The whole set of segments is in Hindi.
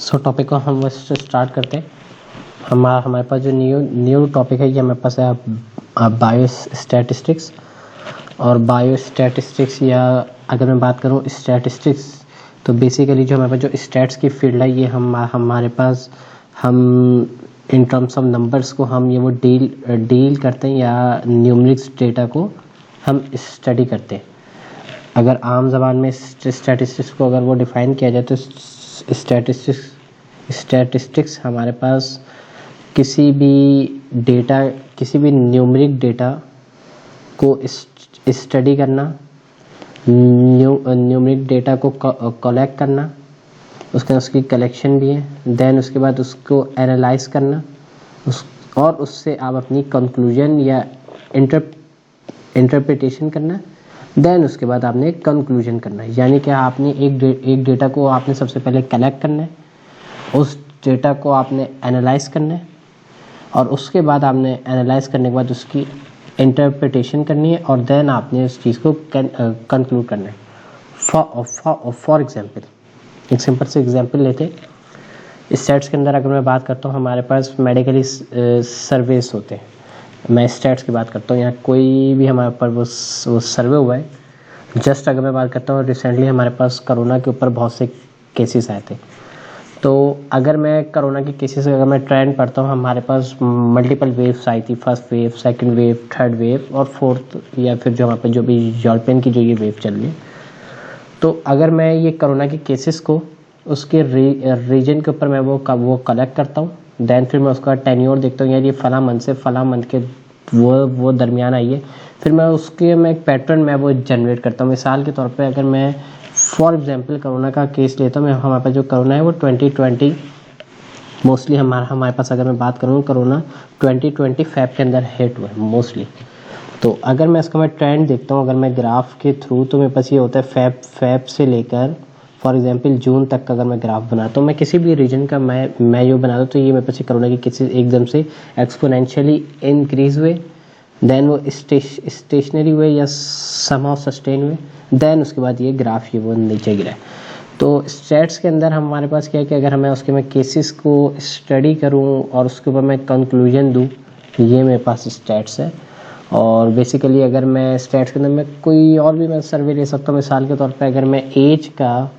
सो टॉपिक को हम बस स्टार्ट करते हैं। हमारे पास जो न्यू टॉपिक है ये हमारे पास है बायो स्टैटिस्टिक्स। और बायो स्टैटिस्टिक्स या अगर मैं बात करूँ स्टैटिस्टिक्स तो बेसिकली जो हमारे पास जो स्टैट्स की फील्ड है ये हमारे पास हम इन टर्म्स ऑफ नंबर्स को हम ये वो डील करते हैं या न्यूमेरिक्स डेटा को हम स्टडी करते हैं। अगर आम ज़बान में स्टैटिस्टिक्स को अगर वो डिफ़ाइन किया जाए तो स्टैटिस्टिक्स हमारे पास किसी भी न्यूमेरिक डेटा को स्टडी करना, न्यूमेरिक डेटा को कलेक्ट करना, उसकी कलेक्शन भी है, देन उसके बाद उसको एनालाइज करना और उससे आप अपनी कंक्लूजन या इंटरप्रिटेशन करना, देन उसके बाद आपने कंक्लूजन करना है। यानी कि आपने एक डेटा को आपने सबसे पहले कलेक्ट करना है, उस डेटा को आपने एनालाइज करना है और उसके बाद आपने एनालाइज करने के बाद उसकी इंटरप्रिटेशन करनी है और देन आपने उस चीज़ को कंक्लूड करना है। फॉर एग्जांपल एक सिंपल से एग्जांपल लेते हैं। स्टैट्स के अंदर अगर मैं बात करता हूँ हमारे पास मेडिकली सर्वेस होते हैं। मैं स्टैट्स की बात करता हूँ या कोई भी हमारे पर वो सर्वे हुआ है। जस्ट अगर मैं बात करता हूँ रिसेंटली हमारे पास कोरोना के ऊपर बहुत से केसेस आए थे। तो अगर मैं कोरोना के केसेस अगर मैं ट्रेंड पढ़ता हूँ हमारे पास मल्टीपल वेव्स आई थी। First wave, second wave, third wave और फोर्थ या फिर जो हमारे पे जो भी यूरोपियन की जो ये वेव चल रही है। तो अगर मैं ये कोरोना के केसेस को उसके रीजन के ऊपर मैं वो कलेक्ट करता हूँ, देन फिर मैं उसका टेन्योर देखता हूँ यार ये फला मंथ से फला मंथ के वो दरमियान आई है। फिर मैं एक पैटर्न मैं वो जनरेट करता हूँ। मिसाल के तौर पे अगर मैं फॉर एग्जांपल कोरोना का केस लेता हूँ, मैं हमारे पास जो कोरोना है वो 2020 मोस्टली हमारे पास अगर मैं बात करूँ कोरोना 2020 फेब के अंदर हिट हुआ है मोस्टली। तो अगर मैं इसका मैं ट्रेंड देखता हूँ अगर मैं ग्राफ के थ्रू तो मेरे पास ये होता है फेब से लेकर फॉर एग्जांपल जून तक का अगर मैं ग्राफ बनाता हूँ, मैं किसी भी रीजन का मैं ये बनाता हूँ तो ये मेरे पास कोरोना की केसेस एकदम से एक्सपोनेंशियली इंक्रीज हुए, देन वो स्टेशनरी हुए या समहाउ सस्टेन हुए, देन उसके बाद ये ग्राफ ये वो नीचे गिरा। तो स्टैट्स के अंदर हमारे पास क्या है कि अगर मैं उसके मैं केसेस को स्टडी करूं और उसके ऊपर मैं कंक्लूजन दूं, ये मेरे पास स्टैट्स है। और बेसिकली अगर मैं स्टैट्स के अंदर मैं कोई और भी मैं सर्वे ले सकता हूँ। मिसाल के तौर पे अगर मैं एज का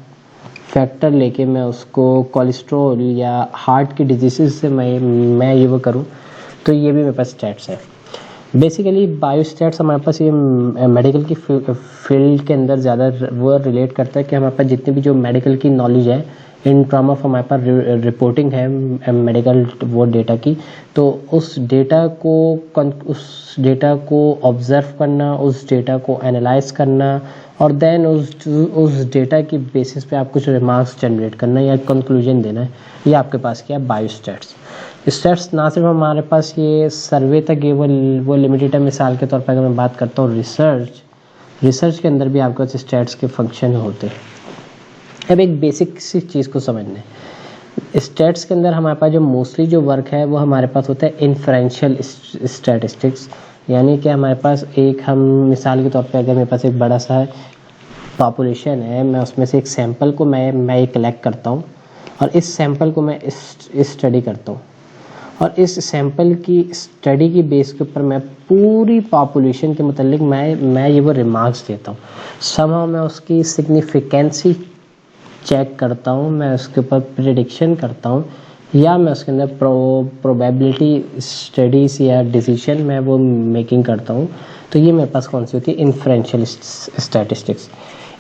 फैक्टर लेके मैं उसको कोलेस्ट्रॉल या हार्ट की डिजीज़ से मैं ये वो करूँ तो ये भी मेरे पास स्टैट्स है। बेसिकली बायोस्टैट्स हमारे पास ये मेडिकल की फील्ड के अंदर ज़्यादा वो रिलेट करता है कि हमारे पास जितनी भी जो मेडिकल की नॉलेज है इन टर्म ऑफ हमारे पास रिपोर्टिंग है मेडिकल वो डेटा की, तो उस डेटा को ऑब्जर्व करना, उस डेटा को एनालाइज करना और देन उस डेटा की बेसिस पे आप कुछ रिमार्क्स जनरेट करना या कंक्लूजन देना है, ये आपके पास क्या है बायोस्टैट्स। स्टैट्स ना सिर्फ हमारे पास ये सर्वे तक ये वो लिमिटेड है। मिसाल के तौर पर अगर मैं बात करता हूँ रिसर्च के अंदर भी आपके पास स्टैट्स के फंक्शन होते हैं। अब एक बेसिक सी चीज़ को समझना है, स्टैट्स के अंदर हमारे पास जो मोस्टली जो वर्क है वो हमारे पास होता है इन्फरेंशियल स्टैटिस्टिक्स। यानी कि हमारे पास हम मिसाल के तौर पे अगर मेरे पास एक बड़ा सा पॉपुलेशन है, मैं उसमें से एक सैंपल को मैं कलेक्ट करता हूँ और इस सैंपल को मैं स्टडी करता हूँ और इस सैंपल की स्टडी की बेस के ऊपर मैं पूरी पॉपुलेशन के मुतालिक मैं ये वो रिमार्क्स देता हूँ। समहाउ मैं उसकी सिग्निफिकेंसी चेक करता हूँ, मैं उसके ऊपर प्रिडिक्शन करता हूँ या मैं उसके अंदर प्रोबेबिलिटी स्टडीज़ या डिसीजन मैं वो मेकिंग करता हूँ। तो ये मेरे पास कौन सी होती है इन्फरेंशियल स्टैटिस्टिक्स।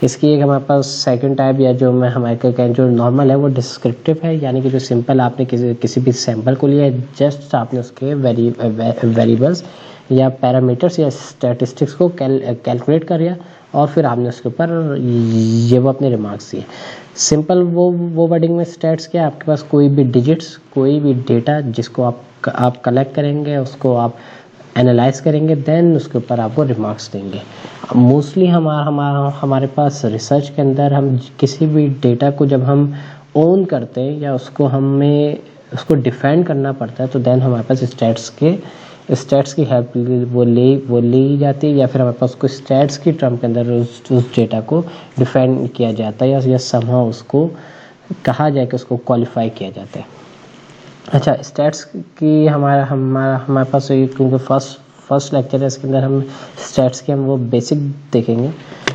इसकी एक हमारे पास सेकंड टाइप या जो मैं हमारे का जो नॉर्मल है वो डिस्क्रिप्टिव है। यानी कि जो सिंपल आपने किसी भी सैंपल को लिया है, जस्ट आपने उसके वेरिएबल्स या पैरामीटर्स या स्टैटिस्टिक्स को कैलकुलेट कर लिया और फिर आपने उसके ऊपर ये वो अपने रिमार्क्स दिए। सिंपल वो वर्डिंग में स्टैट्स क्या है, आपके पास कोई भी डिजिट्स, कोई भी डेटा जिसको आप कलेक्ट करेंगे, उसको आप एनालाइज करेंगे, देन उसके ऊपर आपको रिमार्क्स देंगे। मोस्टली हमारे पास रिसर्च के अंदर हम किसी भी डेटा को जब हम ओन करते हैं या उसको डिफेंड करना पड़ता है तो देन हमारे पास स्टैट्स की हेल्प वो ली जाती है या फिर हमारे पास उसको स्टैट्स की टर्म के अंदर उस डेटा को डिफेंड किया जाता है या समहाउ उसको कहा जाए कि उसको क्वालिफाई किया जाता है। अच्छा, स्टैट्स की हमारे पास क्योंकि फर्स्ट लेक्चर है, इसके अंदर हम स्टैट्स के वो बेसिक देखेंगे।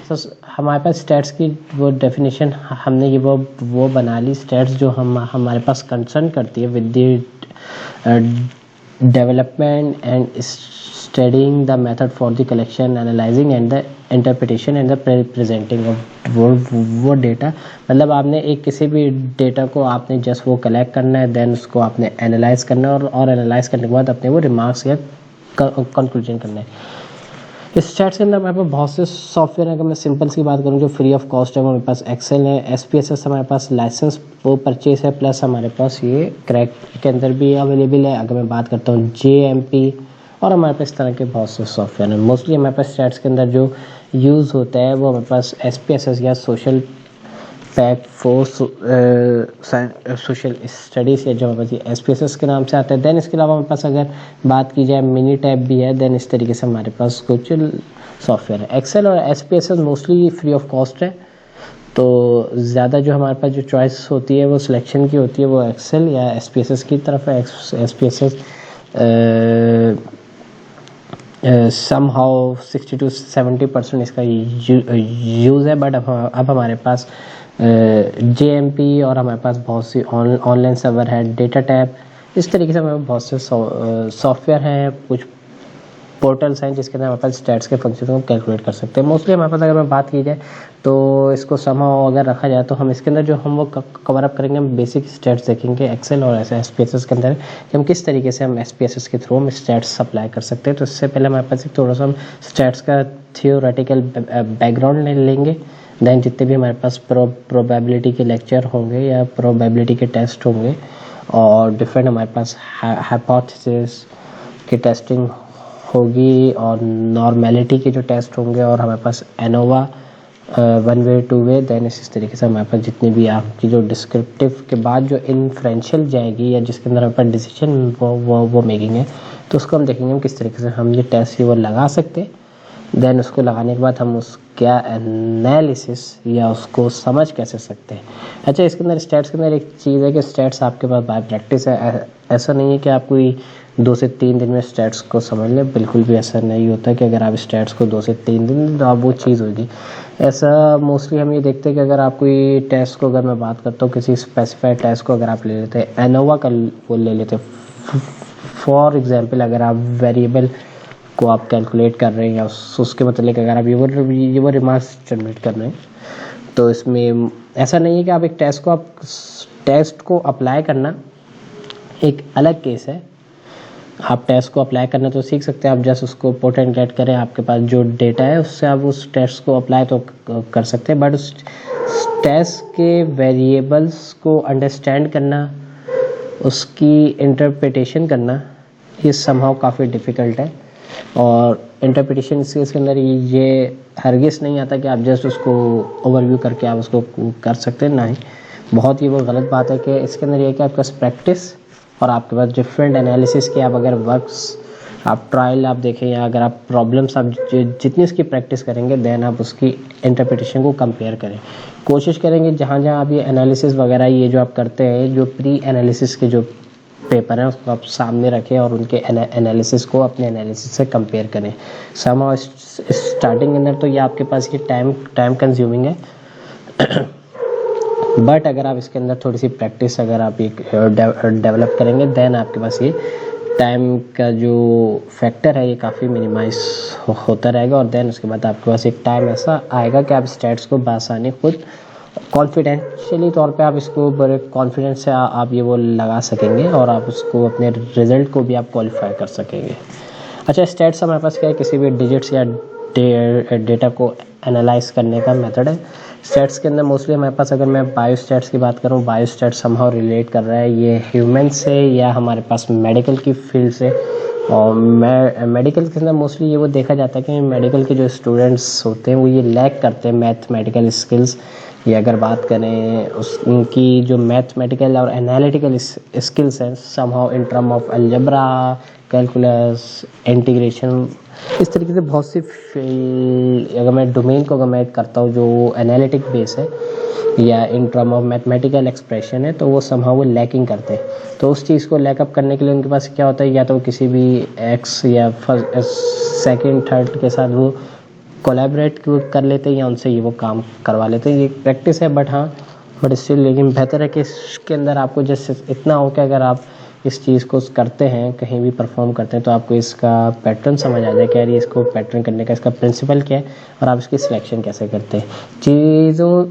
तो हमारे पास स्टैट्स की वो डेफिनेशन हमने ये वो बना ली। स्टैट्स जो हमारे पास कंसर्न करती है with the development and studying the method for the collection, analysing and the interpretation and the presenting of वो डेटा। मतलब आपने एक किसी भी डेटा को आपने जस्ट वो कलेक्ट करना है, देन उसको आपने एनालाइज करना है, और एनालाइज करने के बाद अपने वो रिमार्क्स या कंक्लूजन करना है। इस स्टैट्स के अंदर हमारे पास बहुत से सॉफ्टवेयर है। अगर मैं सिंपल सी बात करूँ जो फ्री ऑफ कॉस्ट है, हमारे पास एक्सेल है, SPSS हमारे पास लाइसेंस वो परचेज है, प्लस हमारे पास ये क्रैक के अंदर भी अवेलेबल है। अगर मैं बात करता हूँ JMP, और हमारे पास इस तरह के बहुत से सॉफ्टवेयर हैं। मोस्टली हमारे पास स्टैट्स के अंदर जो यूज़ होता है वो हमारे पास SPSS या social pack for social studies, या जो हमारे पास SPSS के नाम से आता है। देन इसके अलावा हमारे पास अगर बात की जाए मिनी टैब भी है। देन इस तरीके से हमारे पास कुछ सॉफ्टवेयर है। एक्सेल और SPSS mostly free of cost है, तो ज़्यादा जो हमारे पास जो चॉइस होती है वो सिलेक्शन की होती है वो एक्सेल या SPSS की तरफ है। SPSS समहाउ 60 to 70% इसका यूज़ है। बट अब हमारे पास JMP और हमारे पास बहुत सी ऑनलाइन सर्वर है, डेटा टैब, इस तरीके से हमारे बहुत से सॉफ्टवेयर हैं, कुछ पोर्टल्स हैं जिसके अंदर हमारे पास स्टैट्स के फंक्शन को कैलकुलेट कर सकते हैं। मोस्टली हमारे पास अगर मैं बात की जाए तो इसको समहाउ अगर रखा जाए तो हम इसके अंदर जो हम वो कवर अप करेंगे, हम बेसिक स्टैट्स देखेंगे एक्सेल और SPSS के अंदर कि हम किस तरीके से हम SPSS के थ्रू हम स्टैट्स अप्लाई कर सकते हैं। तो इससे पहले हमारे पास एक थोड़ा सा हम स्टैट्स का थियोरेटिकल बैकग्राउंड लेंगे। देन जितने भी हमारे पास प्रोबेबिलिटी के लेक्चर होंगे या प्रोबेबिलिटी के टेस्ट होंगे, और डिफरेंट हमारे पास हाइपोथेसिस की टेस्टिंग होगी, और नॉर्मेलिटी के जो टेस्ट होंगे, और हमारे पास एनोवा 1 वे 2 वे। देन इस तरीके से हमारे पास जितनी भी आपकी जो डिस्क्रिप्टिव के बाद जो इन्फ्रेंशियल जाएगी या जिसके अंदर हमारे पास डिसीजन वो मेकिंग है, तो उसको हम देखेंगे हम किस तरीके से हम ये टेस्ट वो लगा सकते हैं। देन उसको लगाने के बाद हम उसका एनालिसिस या उसको समझ कैसे सकते हैं। अच्छा, इसके अंदर स्टैट्स के अंदर एक चीज़ है कि स्टैट्स आपके पास बाय प्रैक्टिस है। ऐसा नहीं है कि आप कोई 2 से 3 दिन में स्टैट्स को समझ लें, बिल्कुल भी ऐसा नहीं होता कि अगर आप स्टैट्स को 2 से 3 दिन तो आप वो चीज़ होगी। ऐसा मोस्टली हम ये देखते हैं कि अगर आप कोई टेस्ट को, अगर मैं बात करता हूँ किसी स्पेसिफाइड टेस्ट को अगर आप ले लेते हैं, एनोवा का वो ले लेते हैं फॉर एग्जांपल, अगर आप वेरिएबल को आप कैलकुलेट कर रहे हैं या उसके मतलब अगर आप ये वो रिमार्क्स जनरेट कर रहे हैं, तो इसमें ऐसा नहीं है कि आप एक टेस्ट को अप्लाई करना एक अलग केस है। आप टेस्ट को अप्लाई करना तो सीख सकते हैं, आप जस्ट उसको पुट एंड गेट करें, आपके पास जो डेटा है उससे आप उस टेस्ट को अप्लाई तो कर सकते हैं। बट उस टेस्ट के वेरिएबल्स को अंडरस्टैंड करना, उसकी इंटरप्रिटेशन करना, ये समहाउ काफ़ी डिफ़िकल्ट है। और इंटरप्रिटेशन इसके अंदर ये हरगिज़ नहीं आता कि आप जस्ट उसको ओवरव्यू करके आप उसको कर सकते हैं, नहीं, बहुत ही वो गलत बात है कि इसके अंदर ये कि आपके पास प्रैक्टिस और आपके पास डिफरेंट एनालिसिस के आप अगर वर्क्स आप ट्रायल आप देखें या अगर आप प्रॉब्लम्स आप जितनी उसकी प्रैक्टिस करेंगे, देन आप उसकी इंटरप्रिटेशन को कंपेयर करें। कोशिश करेंगे जहाँ जहाँ आप ये एनालिसिस वगैरह ये जो आप करते हैं, जो प्री एनालिसिस के जो पेपर हैं उसको आप सामने रखें और उनके एनालिसिस को अपने एनालिसिस से कंपेयर करें। समहाउ स्टार्टिंग के अंदर तो ये आपके पास ये टाइम कंज्यूमिंग है बट अगर आप इसके अंदर थोड़ी सी प्रैक्टिस अगर आप एक डेवलप करेंगे, देन आपके पास ये टाइम का जो फैक्टर है ये काफ़ी मिनिमाइज होता रहेगा। और देन उसके बाद आपके पास एक टाइम ऐसा आएगा कि आप स्टैट्स को बासानी खुद कॉन्फिडेंशियली तौर पे आप इसको बड़े कॉन्फिडेंस से आप ये वो लगा सकेंगे और आप उसको अपने रिज़ल्ट को भी आप क्वालिफाई कर सकेंगे। अच्छा, स्टैट्स हमारे पास क्या है, किसी भी डिजिट्स या डेटा को एनालाइज करने का मेथड है। स्टैट्स के अंदर मोस्टली हमारे पास, अगर मैं बायोस्टैट्स की बात करूँ, बायोस्टैट्स समहाउ रिलेट कर रहा है ये ह्यूमन से या हमारे पास मेडिकल की फील्ड से। और मेडिकल के अंदर मोस्टली ये वो देखा जाता है कि मेडिकल के जो स्टूडेंट्स होते हैं वो ये लैक करते हैं मैथमेटिकल स्किल्स। ये अगर बात करें उनकी जो मैथमेटिकल और एनालिटिकल स्किल्स हैं somehow in term of algebra, calculus, integration इस तरीके से बहुत सी अगर मैं डोमेन को अगर मैं करता हूँ जो एनालिटिक बेस है या in term of mathematical expression है, तो वो समहाउ वो लैकिंग करते हैं। तो उस चीज़ को लैकअप करने के लिए उनके पास क्या होता है, या तो किसी भी एक्स या फर्स्ट सेकंड थर्ड के साथ वो कोलैबोरेट कर लेते हैं या उनसे ये वो काम करवा लेते हैं। ये प्रैक्टिस है बट स्टिल लेकिन बेहतर है कि इसके अंदर आपको जैसे इतना हो कि अगर आप इस चीज़ को करते हैं, कहीं भी परफॉर्म करते हैं, तो आपको इसका पैटर्न समझ आ जाए कि यार इसको पैटर्न करने का इसका प्रिंसिपल क्या है और आप इसकी सिलेक्शन कैसे करते हैं। चीज़ों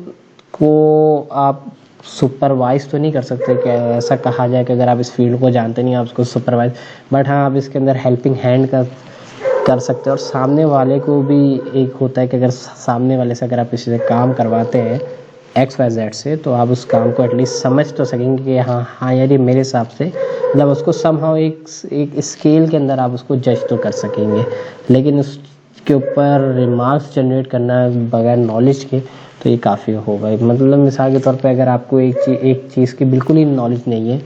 को आप सुपरवाइज तो नहीं कर सकते कि ऐसा कहा जाए कि अगर आप इस फील्ड को जानते नहीं आप उसको सुपरवाइज, बट हाँ आप इसके अंदर हेल्पिंग हैंड कर सकते हैं। और सामने वाले को भी एक होता है कि अगर सामने वाले से अगर आप किसी से काम करवाते हैं XYZ से, तो आप उस काम को एटलीस्ट समझ तो सकेंगे कि हाँ यार ये मेरे हिसाब से, जब उसको समहाउ एक स्केल के अंदर आप उसको जज तो कर सकेंगे। लेकिन उसके ऊपर रिमार्क्स जनरेट करना बगैर नॉलेज के, तो ये काफ़ी होगा। मतलब मिसाल के तौर पे अगर आपको एक चीज़ की बिल्कुल ही नॉलेज नहीं है,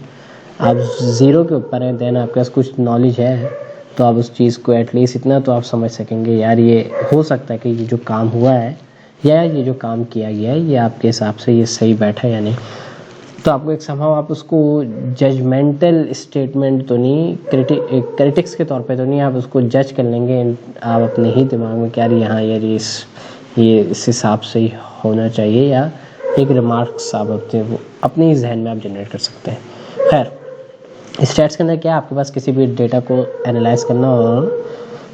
आप ज़ीरो के ऊपर हैं, देन आपके पास कुछ नॉलेज है, तो आप उस चीज़ को एटलीस्ट इतना तो आप समझ सकेंगे यार ये हो सकता है कि ये जो काम हुआ है या ये जो काम किया गया है ये आपके हिसाब से ये सही बैठा है या नहीं। तो आपको एक समहाउ आप उसको जजमेंटल स्टेटमेंट तो नहीं, क्रिटिक्स के तौर पे तो नहीं, आप उसको जज कर लेंगे आप अपने ही दिमाग में कि यार यहाँ यार ये इस हिसाब से ही होना चाहिए, या एक रिमार्क्स आप अपने ही जहन में आप जनरेट कर सकते हैं। खैर स्टैट्स के अंदर क्या है, आपके पास किसी भी डेटा को एनालाइज करना और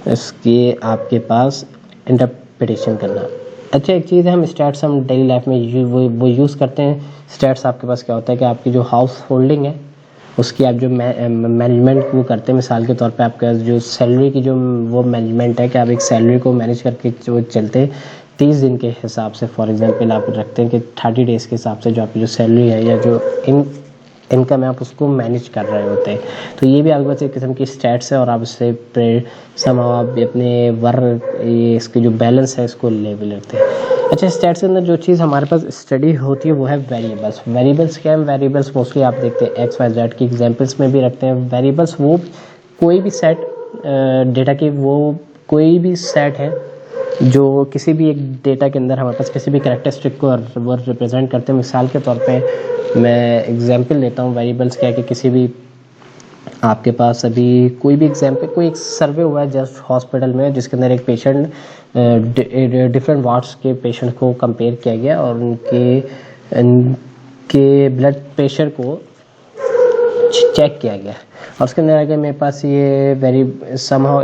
इसकी आपके पास इंटरप्रिटेशन करना। अच्छा एक चीज़ है, हम स्टैट्स हम डेली लाइफ में वो यूज़ करते हैं। स्टैट्स आपके पास क्या होता है कि आपकी जो हाउस होल्डिंग है उसकी आप जो मैनेजमेंट वो करते हैं। मिसाल के तौर पे आपका जो सैलरी की जो वो मैनेजमेंट है कि आप एक सैलरी को मैनेज करके जो चलते हैं 30 दिन के हिसाब से, फॉर एग्जांपल आप रखते हैं कि 30 डेज़ के हिसाब से जो आपकी जो सैलरी है या जो इनकम है आप उसको मैनेज कर रहे होते हैं। तो ये भी आपके पास एक किस्म की स्टैट्स है और आप इससे समाव आप अपने ये इसकी जो बैलेंस है इसको लेवल रखते हैं। अच्छा स्टैट्स के अंदर जो चीज़ हमारे पास स्टडी होती है वो है वेरिएबल्स। वेरिएबल्स क्या है, वेरिएबल्स मोस्टली आप देखते हैं XYZ की एग्जांपल्स में भी रखते हैं। वेरिएबल्स वो कोई भी सेट डेटा की वो कोई भी सेट है जो किसी भी एक डेटा के अंदर हमारे पास किसी भी कैरेक्टरिस्टिक को रिप्रेजेंट करते हैं। मिसाल के तौर पे मैं एग्जांपल लेता हूँ, वेरिएबल्स क्या है कि किसी भी आपके पास अभी कोई भी एग्जांपल, कोई एक सर्वे हुआ है जस्ट हॉस्पिटल में जिसके अंदर एक पेशेंट डिफरेंट वार्ड्स के पेशेंट को कंपेयर किया गया और उनके ब्लड प्रेशर को चेक किया गया और उसके अंदर आगे मेरे पास ये समहाउ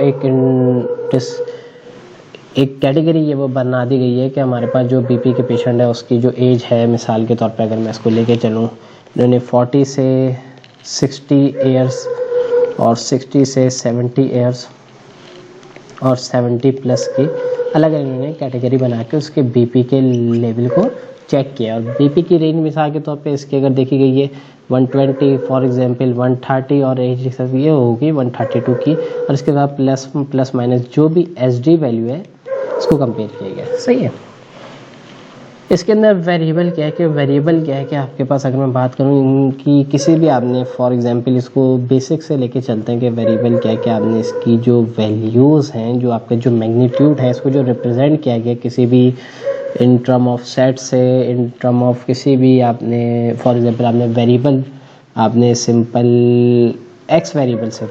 एक कैटेगरी ये वो बना दी गई है कि हमारे पास जो BP के पेशेंट है उसकी जो एज है, मिसाल के तौर पे अगर मैं इसको लेके चलूँ, इन्होंने 40 से 60 ईयर्स और 60 से 70 ईयर्स और 70 प्लस की अलग अलग इन्होंने कैटेगरी बना के उसके BP के लेवल को चेक किया। और BP की रेंज मिसाल के तौर पे इसकी अगर देखी गई है 120 फॉर एग्जांपल 130 और एज ये होगी 132 की, और इसके बाद प्लस माइनस जो भी SD वैल्यू है इसको कंपेयर किया गया। सही है। इसके अंदर वेरिएबल क्या है कि आपके पास अगर मैं बात करूँ कि किसी भी आपने फॉर एग्जांपल इसको बेसिक से लेके चलते हैं कि वेरिएबल क्या है कि आपने इसकी जो वैल्यूज़ हैं, जो आपका जो मैग्नीट्यूड है, इसको जो रिप्रेजेंट किया गया किसी भी इन टर्म ऑफ सेट से, इन टर्म ऑफ किसी भी आपने फॉर एग्जांपल आपने वेरिएबल आपने सिंपल एक्स वेरिएबल से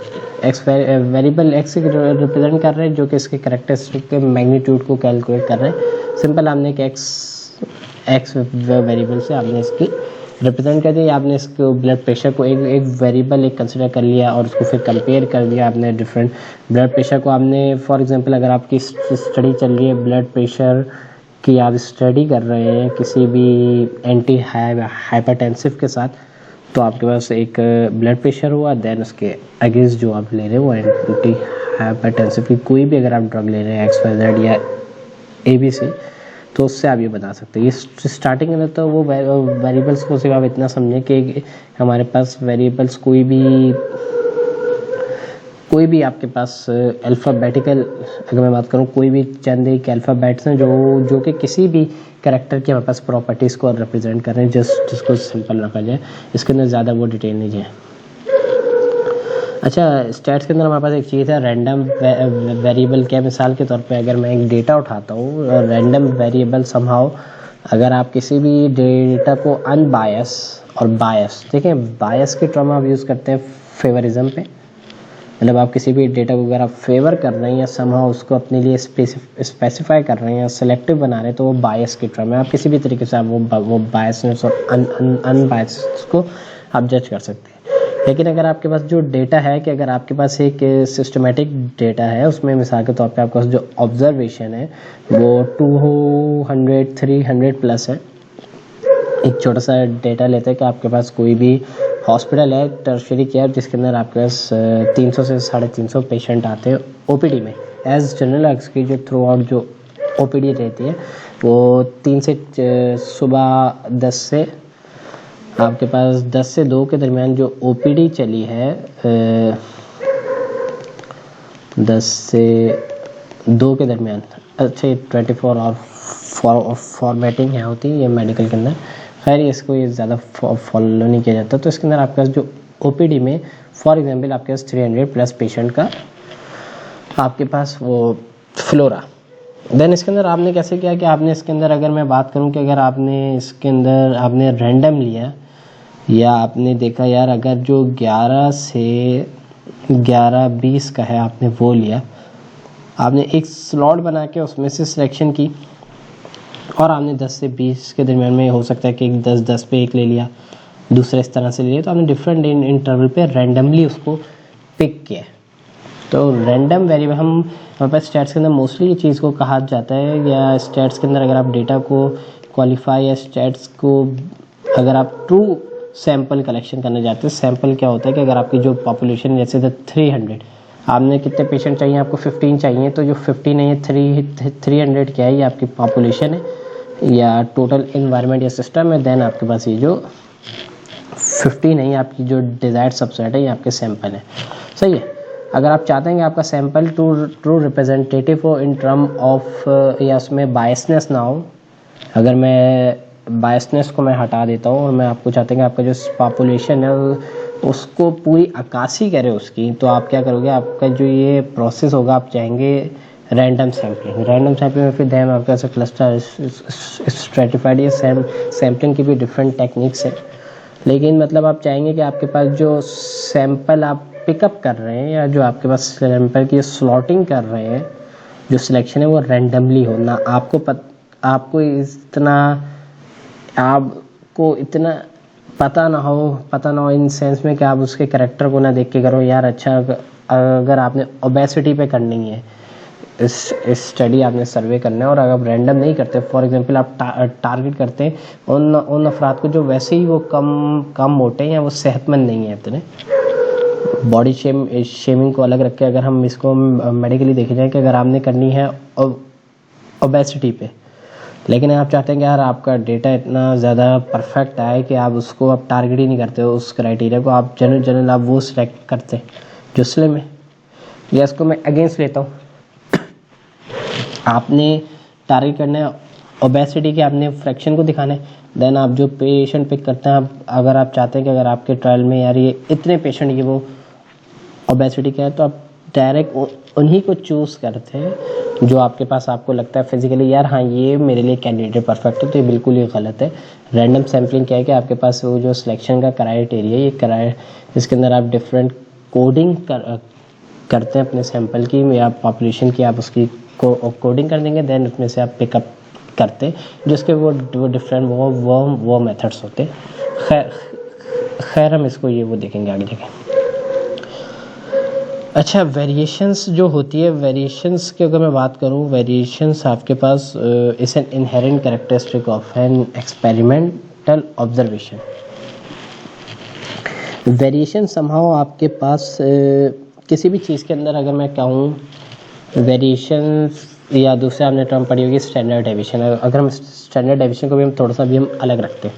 वेरिएबल एक्स से रिप्रेजेंट कर रहे हैं जो कि इसके कैरेक्टरिस्टिक के मैग्नीट्यूड को कैलकुलेट कर रहे हैं। सिंपल आपने एक एक्स वेरिएबल से आपने इसकी रिप्रेजेंट कर दिया, आपने इसको ब्लड प्रेशर को एक वेरिएबल एक कंसिडर कर लिया और उसको फिर कंपेयर कर दिया आपने डिफरेंट ब्लड प्रेशर को। आपने फॉर एग्जांपल अगर आपकी स्टडी चल रही है ब्लड प्रेशर की, आप स्टडी कर रहे हैं किसी भी एंटी हाइपरटेंसिव के साथ, तो आपके पास एक ब्लड प्रेशर हुआ, देन उसके अगेंस्ट जो आप ले रहे हैं वो एंटी हाइपरटेंसिव की कोई भी अगर आप ड्रग ले रहे हैं XYZ या ABC, तो उससे आप ये बता सकते हैं। ये स्टार्टिंग में तो वो वेरिएबल्स को सिर्फ आप इतना समझें कि हमारे पास वेरिएबल्स कोई भी आपके पास अल्फ़ाबेटिकल अगर मैं बात करूँ कोई भी चंद एक अल्फ़ाबेट्स हैं जो कि किसी भी कैरेक्टर के हमारे पास प्रॉपर्टीज़ को रिप्रेजेंट कर रहे हैं, जिसको सिंपल रखा जाए, इसके अंदर ज़्यादा वो डिटेल नहीं है। अच्छा, स्टैट्स के अंदर हमारे पास एक चीज़ है रैंडम वेरिएबल के। मिसाल के तौर पे अगर मैं एक डेटा उठाता हूँ रैंडम वेरिएबल समहाउ, अगर आप किसी भी डेटा को अनबायस और बायस, देखें बायस की टर्म आप यूज़ करते हैं फेवरिज्म पे, मतलब आप किसी भी डेटा को अगर आप फेवर कर रहे हैं या समहाउ उसको अपने लिए स्पेसिफाई कर रहे हैं या सिलेक्टिव बना रहे हैं तो वो बायस की टर्म है। आप किसी भी तरीके से आप वो बायसनेस और अनबायस को आप जज कर सकते हैं। लेकिन अगर आपके पास जो डेटा है कि अगर आपके पास एक सिस्टमेटिक डेटा है, उसमें मिसाल के तौर पे आपके पास जो ऑब्जर्वेशन है वो 200 300 प्लस है। एक छोटा सा डेटा लेते हैं कि आपके पास कोई भी हॉस्पिटल है टर्शरी केयर जिसके अंदर आपके पास 300 से 350 पेशेंट आते हैं ओपीडी में एज जनरल एक्सक्यूज जो थ्रू आउट जो ओपीडी रहती है वो 3 से सुबह 10 से आपके पास 10 से 2 के दरमियान जो ओपीडी चली है 10 से 2 के दरमियान, अच्छे 24 और फॉर्मेटिंग है होती है ये मेडिकल के अंदर, खैर इसको ये ज़्यादा फॉलो नहीं किया जाता। तो इसके अंदर आपके पास जो ओपीडी में फॉर एग्जांपल आपके पास 300 प्लस पेशेंट का आपके पास वो फ्लो रहा। देन इसके अंदर आपने कैसे किया कि आपने इसके अंदर अगर मैं बात करूं कि अगर आपने इसके अंदर आपने रैंडम लिया या आपने देखा यार अगर जो 11 से 11-20 का है आपने वो लिया, आपने एक स्लॉट बना के उसमें से सिलेक्शन की और आपने 10 से 20 के दरमियान में हो सकता है कि 10 पे एक ले लिया, दूसरे इस तरह से ले लिया, तो आपने डिफरेंट इंटरवल पे रैंडमली उसको पिक किया। तो रैंडम वेरिएबल हमारे पास स्टैट्स के अंदर मोस्टली ये चीज़ को कहा जाता है, या स्टैट्स के अंदर अगर आप डेटा को क्वालिफाई या स्टैट्स को अगर आप ट्रू सैंपल कलेक्शन करने जाते हैं, सैंपल क्या होता है कि अगर आपकी जो पॉपुलेशन जैसे 300 आपने कितने पेशेंट चाहिए, आपको 15 चाहिए, तो जो 15 है ये 300 क्या है, ये आपकी पॉपुलेशन है या टोटल इन्वायरमेंट या सिस्टम है। देन आपके पास ये जो 15 है ये आपकी जो डिजायर्ड सबसेट है ये आपके सैंपल है, सही है। अगर आप चाहते हैं कि आपका सैंपल ट्रू रिप्रेजेंटेटिव हो इन टर्म ऑफ या उसमें बायसनेस ना हो, अगर मैं बायसनेस को मैं हटा देता हूँ और मैं आपको चाहते हैं कि आपका जो पॉपुलेशन है उसको पूरी अक्कासी करे उसकी, तो आप क्या करोगे, आपका जो ये प्रोसेस होगा आप चाहेंगे रैंडम सैम्पलिंग। रैंडम सैम्पलिंग में फिर दैन आपके पास क्लस्टर स्ट्रेटिफाइड या सैम्पलिंग की भी डिफरेंट टेक्निक्स है, लेकिन मतलब आप चाहेंगे कि आपके पास जो सैंपल आप पिकअप कर रहे हैं या जो आपके पास सैंपल की स्लॉटिंग कर रहे हैं, जो सिलेक्शन है वो रैंडमली हो ना, आपको इतना पता ना हो इन सेंस में कि आप उसके कैरेक्टर को ना देख के करो यार। अच्छा अगर आपने ओबेसिटी पे करनी है इस स्टडी, आपने सर्वे करना है और अगर आप रैंडम नहीं करते, फॉर एग्जांपल आप टारगेट करते हैं उन अफराद को जो वैसे ही वो कम मोटे हैं या वो सेहतमंद नहीं है इतने, बॉडी शेमिंग को अलग रख के अगर हम इसको मेडिकली देखे जाए कि अगर आपने करनी है ओबेसिटी पे, लेकिन आप चाहते हैं कि यार आपका डेटा इतना ज़्यादा परफेक्ट आए कि आप उसको आप टारगेट ही नहीं करते हो, उस क्राइटेरिया को आप जनरल आप वो सिलेक्ट करते हैं जो स्लिम है, या इसको मैं अगेंस्ट लेता हूँ। आपने टारगेट करना है ओबेसिटी के, आपने फ्रैक्शन को दिखाना है, देन आप जो पेशेंट पिक करते हैं, अगर आप चाहते हैं कि अगर आपके ट्रायल में यार ये इतने पेशेंट की वो ओबेसिटी का है, तो आप डायरेक्ट उन्हीं को चूज़ करते हैं जो आपके पास आपको लगता है फिजिकली यार हाँ ये मेरे लिए कैंडिडेट परफेक्ट है, तो ये बिल्कुल ही गलत है। रैंडम सैम्पलिंग क्या है कि आपके पास वो जो सिलेक्शन का क्राइटेरिया ये इसके अंदर आप डिफरेंट कोडिंग करते हैं अपने सैंपल की या पॉपुलेशन की, आप उसकी कोडिंग कर देंगे, देन उसमें से आप पिकअप करते हैं जिसके वो डिफरेंट वो मेथड्स होते हैं। खैर हम इसको वो देखेंगे आगे जाके। अच्छा, वेरिएशंस जो होती है, वेरिएशंस की अगर मैं बात करूं, वेरिएशंस आपके पास is an inherent characteristic of an experimental observation. Variation somehow आपके पास किसी भी चीज़ के अंदर अगर मैं कहूँ वेरिएशंस, या दूसरे आपने टर्म पढ़ी होगी स्टैंडर्ड डेविएशन, अगर हम स्टैंडर्ड डेविएशन को भी हम थोड़ा सा भी हम अलग रखते हैं।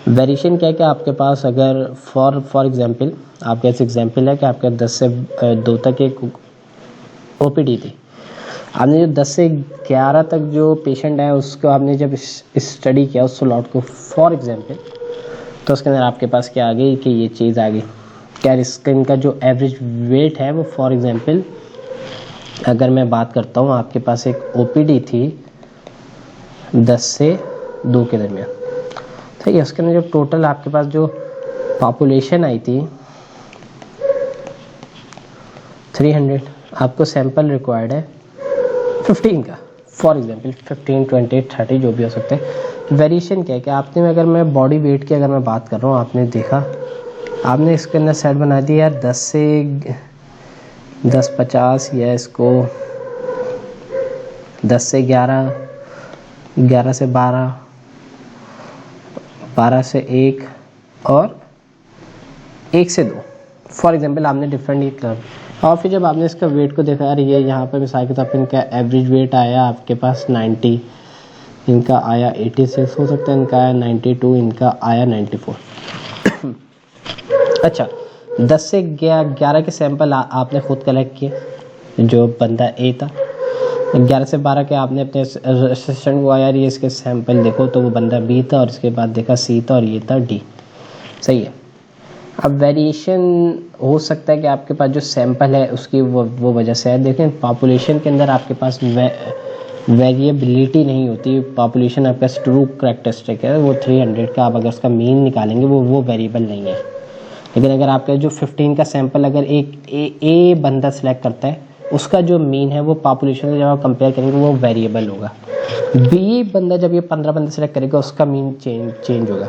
वेरिएशन क्या है कि आपके पास अगर फॉर एग्जांपल आपके पास एग्जांपल है कि आपके 10 से 2 तक एक ओपीडी थी, आपने जो 10 से 11 तक जो पेशेंट है उसको आपने जब स्टडी किया उस स्लॉट को फॉर एग्जांपल, तो उसके अंदर आपके पास क्या आ गई कि ये चीज़ आ गई क्या स्किन का जो एवरेज वेट है वो फॉर एग्जांपल अगर मैं बात करता हूँ, आपके पास एक ओपीडी थी 10 से 2 के दरमियान, ठीक है। उसके अंदर जो टोटल आपके पास जो पॉपुलेशन आई थी 300, आपको सैंपल रिक्वायर्ड है 15 का, फॉर एग्जांपल 15, 20, 30 जो भी हो सकते हैं। वेरिएशन क्या है कि आपने, अगर मैं बॉडी वेट की अगर मैं बात कर रहा हूँ, आपने देखा, आपने इसके अंदर सेट बना दिया यार 10 से 10-50 या इसको 10 से 11, 11 से 12, 12 से 1 और 1 से 2, फॉर एग्जांपल आपने डिफरेंट ये कर। और फिर जब आपने इसका वेट को देखा, यार ये यहाँ पर मिसाल के तौर पर इनका एवरेज वेट आया आपके पास 90, इनका आया 86 हो सकता है, इनका आया 92, इनका आया 94। अच्छा, 10 से 11 के सैंपल आपने खुद कलेक्ट किए, जो बंदा ए था। 11 से 12 के आपने अपने असिस्टेंट को, यार ये इसके सैंपल देखो, तो वो बंदा बी था, और इसके बाद देखा सी था, और ये था डी, सही है। अब वेरिएशन हो सकता है कि आपके पास जो सैंपल है उसकी वो वजह से है। देखें, पॉपुलेशन के अंदर आपके पास वेरिएबिलिटी नहीं होती। पॉपुलेशन आपका ट्रू करैक्टरिस्टिक है, वो 300 का, आप अगर उसका मीन निकालेंगे वो वेरिएबल नहीं है। लेकिन अगर आपका जो 15 का सैंपल अगर एक ए बंदा सेलेक्ट करता है, उसका जो मीन है वो पॉपुलेशन से जब आप कंपेयर करेंगे वो वेरिएबल होगा। बी बंदा जब ये 15 बंदा सेलेक्ट करेगा, उसका मीन चेंज होगा,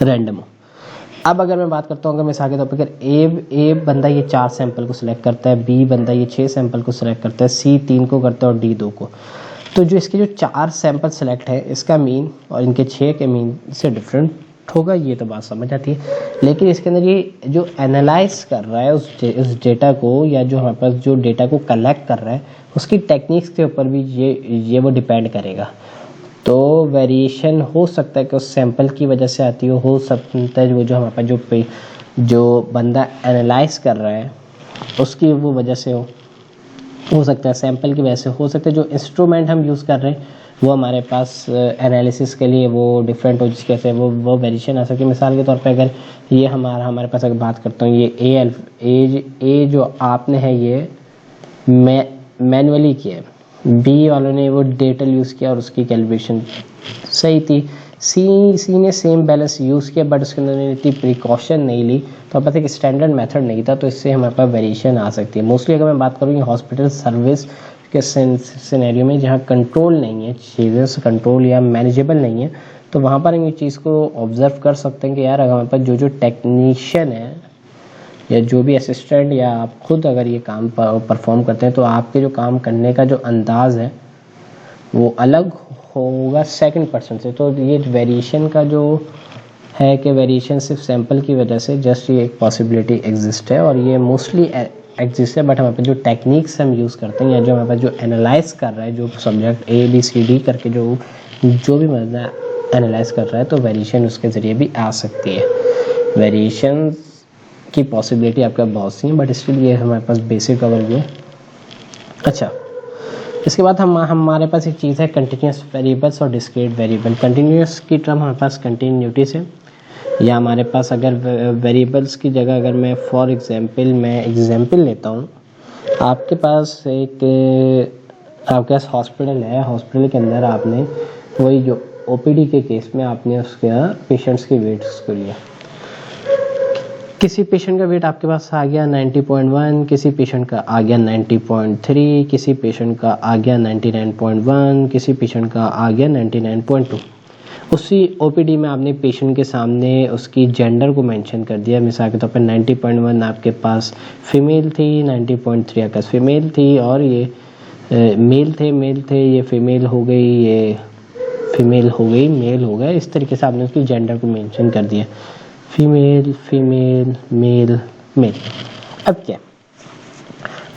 रैंडम। अब अगर मैं बात करता हूँ, अगर मिसाल के तौर पर अगर ए बंदा ये 4 सैंपल को सिलेक्ट करता है, बी बंदा ये 6 सैंपल को सिलेक्ट करता है, सी 3 को करता है और डी 2 को, तो जो इसके जो 4 सैंपल सेलेक्ट है, इसका मीन और इनके 6 के मीन से डिफरेंट होगा, ये तो बात समझ आती है। लेकिन इसके अंदर ये जो एनालाइज कर रहा है उस डेटा को, या जो हमारे पास जो डेटा को कलेक्ट कर रहा है, उसकी टेक्निक्स के ऊपर भी ये वो डिपेंड करेगा। तो वेरिएशन हो सकता है कि उस सैंपल की वजह से आती हो सकता है वो जो हमारे पास जो बंदा एनालाइज कर रहा है उसकी वो वजह से हो सकता है सैंपल की वजह से, हो सकता है जो इंस्ट्रूमेंट हम यूज़ कर रहे हैं वो हमारे पास एनालिसिस के लिए वो डिफरेंट हो, जिसके से वो वेरिएशन आ सकती है। मिसाल के तौर पे अगर ये हमारे पास अगर बात करता हूँ, ये ए जो आपने है ये मैनुअली किया है, बी वालों ने वो डेटल यूज़ किया और उसकी कैलिब्रेशन सही थी, सी ने सेम बैलेंस यूज़ किया बट उसके अंदर इतनी प्रिकॉशन नहीं ली, तो पता है कि स्टैंडर्ड मेथड नहीं था, तो इससे हमारे पास वेरिएशन आ सकती है। मोस्टली अगर मैं बात करूँ हॉस्पिटल सर्विस के सिनेरियो में जहाँ कंट्रोल नहीं है, चीज़ें से कंट्रोल या मैनेजेबल नहीं है, तो वहाँ पर हम ये चीज़ को ऑब्जर्व कर सकते हैं कि यार अगर हमारे पास जो टेक्नीशियन है या जो भी असिस्टेंट या आप खुद अगर ये काम परफॉर्म करते हैं, तो आपके जो काम करने का जो अंदाज़ है वो अलग होगा सेकंड पर्सन से। तो ये वेरिएशन का जो है कि वेरिएशन सिर्फ सैंपल की वजह से जस्ट ये एक पॉसिबिलिटी एग्जिस्ट है, और ये मोस्टली एग्जिस्ट है, बट हमारे पास जो टेक्निक्स हम यूज़ करते हैं या जो हमारे पास जो एनालाइज कर रहा है, जो सब्जेक्ट ABCD करके जो भी मतलब एनालाइज कर रहा है, तो वेरिएशन उसके ज़रिए भी आ सकती है। वेरिएशन की पॉसिबिलिटी आपका बहुत सी है, बट स्टिल ये हमारे पास बेसिक ओवरव्यू। अच्छा, इसके बाद हमारे पास एक चीज़ है कंटिन्यूस वेरिएबल्स और डिस्क्रीट वेरिएबल। कंटिन्यूस की टर्म हमारे पास कंटिन्यूटी से, या हमारे पास अगर वेरिएबल्स की जगह अगर मैं फॉर एग्जांपल लेता हूँ, आपके पास आपके पास हॉस्पिटल है, हॉस्पिटल के अंदर आपने वही जो OPD के केस में आपने उसके पेशेंट्स के वेट्स को लिया, किसी पेशेंट का वेट आपके पास आ गया 90.1, किसी पेशेंट का आ गया 90.3, किसी पेशेंट का आ गया 99.1, किसी पेशेंट का आ गया 99.2। उसी OPD में आपने पेशेंट के सामने उसकी जेंडर को मेंशन कर दिया। मिसाल के तौर पर 90.1 आपके पास फीमेल थी, 90.3 आपके पास फीमेल थी, और ये मेल थे, ये फीमेल हो गई, ये फीमेल हो गई, मेल हो गया। इस तरीके से आपने उसकी जेंडर को मेंशन कर दिया, फीमेल मेल। अब क्या,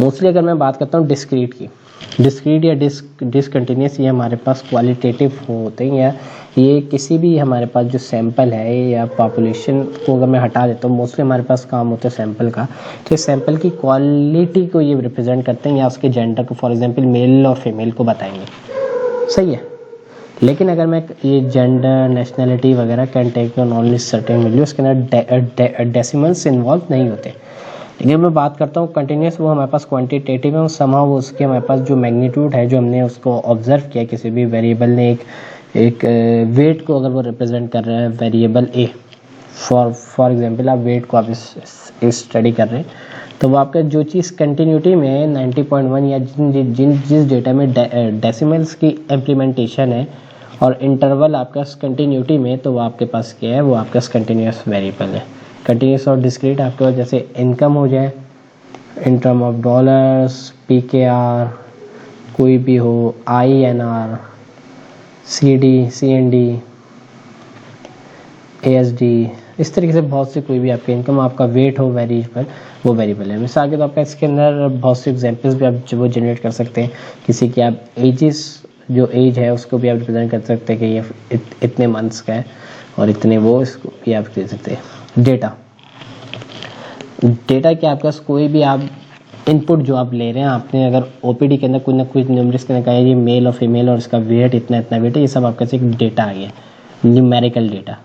मोस्टली अगर मैं बात करता हूँ डिस्क्रीट या डिसकंटिन्यूस, ये हमारे पास क्वालिटेटिव होते हैं, या ये किसी भी हमारे पास जो सैंपल है या पॉपुलेशन को अगर मैं हटा देता हूँ, मोस्टली हमारे पास काम होता है सैंपल का, तो इस सैंपल की क्वालिटी को ये रिप्रेजेंट करते हैं, या उसके जेंडर को फॉर एग्जांपल मेल और फीमेल को बताएंगे, सही है। लेकिन अगर मैं ये जेंडर, नेशनलिटी वगैरह can take on only certain value, उसके अंदर डेसिमल्स इन्वॉल्व नहीं होते। लेकिन मैं बात करता हूँ कंटिन्यूस, वो हमारे पास क्वांटिटेटिव है, समहाउ उसके हमारे पास जो मैग्नीट्यूड है, जो हमने उसको ऑब्जर्व किया, किसी भी वेरिएबल ने एक वेट को अगर वो रिप्रेजेंट कर रहा है वेरिएबल ए, फॉर एग्जांपल आप वेट को आप इस स्टडी कर रहे हैं, तो वो आपका जो चीज़ कंटिन्यूटी में 90.1 या जिस डेटा में डेसिमल्स की इम्प्लीमेंटेशन है और इंटरवल आपका कंटिन्यूटी में, तो वो आपके पास क्या है, वो आपका कंटिन्यूस वेरिएबल है। कंटिन्यूस और डिस्क्रीट आपके पास जैसे इनकम हो जाए in term of dollars, PKR कोई भी हो, INR, CD, CND, ASD, इस तरीके से बहुत से कोई भी आपकी इनकम, आपका वेट हो वेरिएबल, वो वेरिएबल है। मिसाल के तौर पर इसके अंदर बहुत से एग्जांपल्स भी आप वो जनरेट कर सकते हैं। किसी की आप एजेस, जो एज है उसको भी आप रिप्रेजेंट कर सकते हैं कि ये इतने मंथ्स का है और इतने, वो इसको भी आप दे सकते हैं। डेटा क्या आपके पास कोई भी आप इनपुट जो आप ले रहे हैं, आपने अगर OPD के अंदर कोई ना कोई न्यूमरिक्स के अंदर कहा ये मेल और फीमेल और इसका वेट इतना इतना वेट है, ये सब आपके पास एक डेटा आ गया, न्यूमेरिकल डेटा।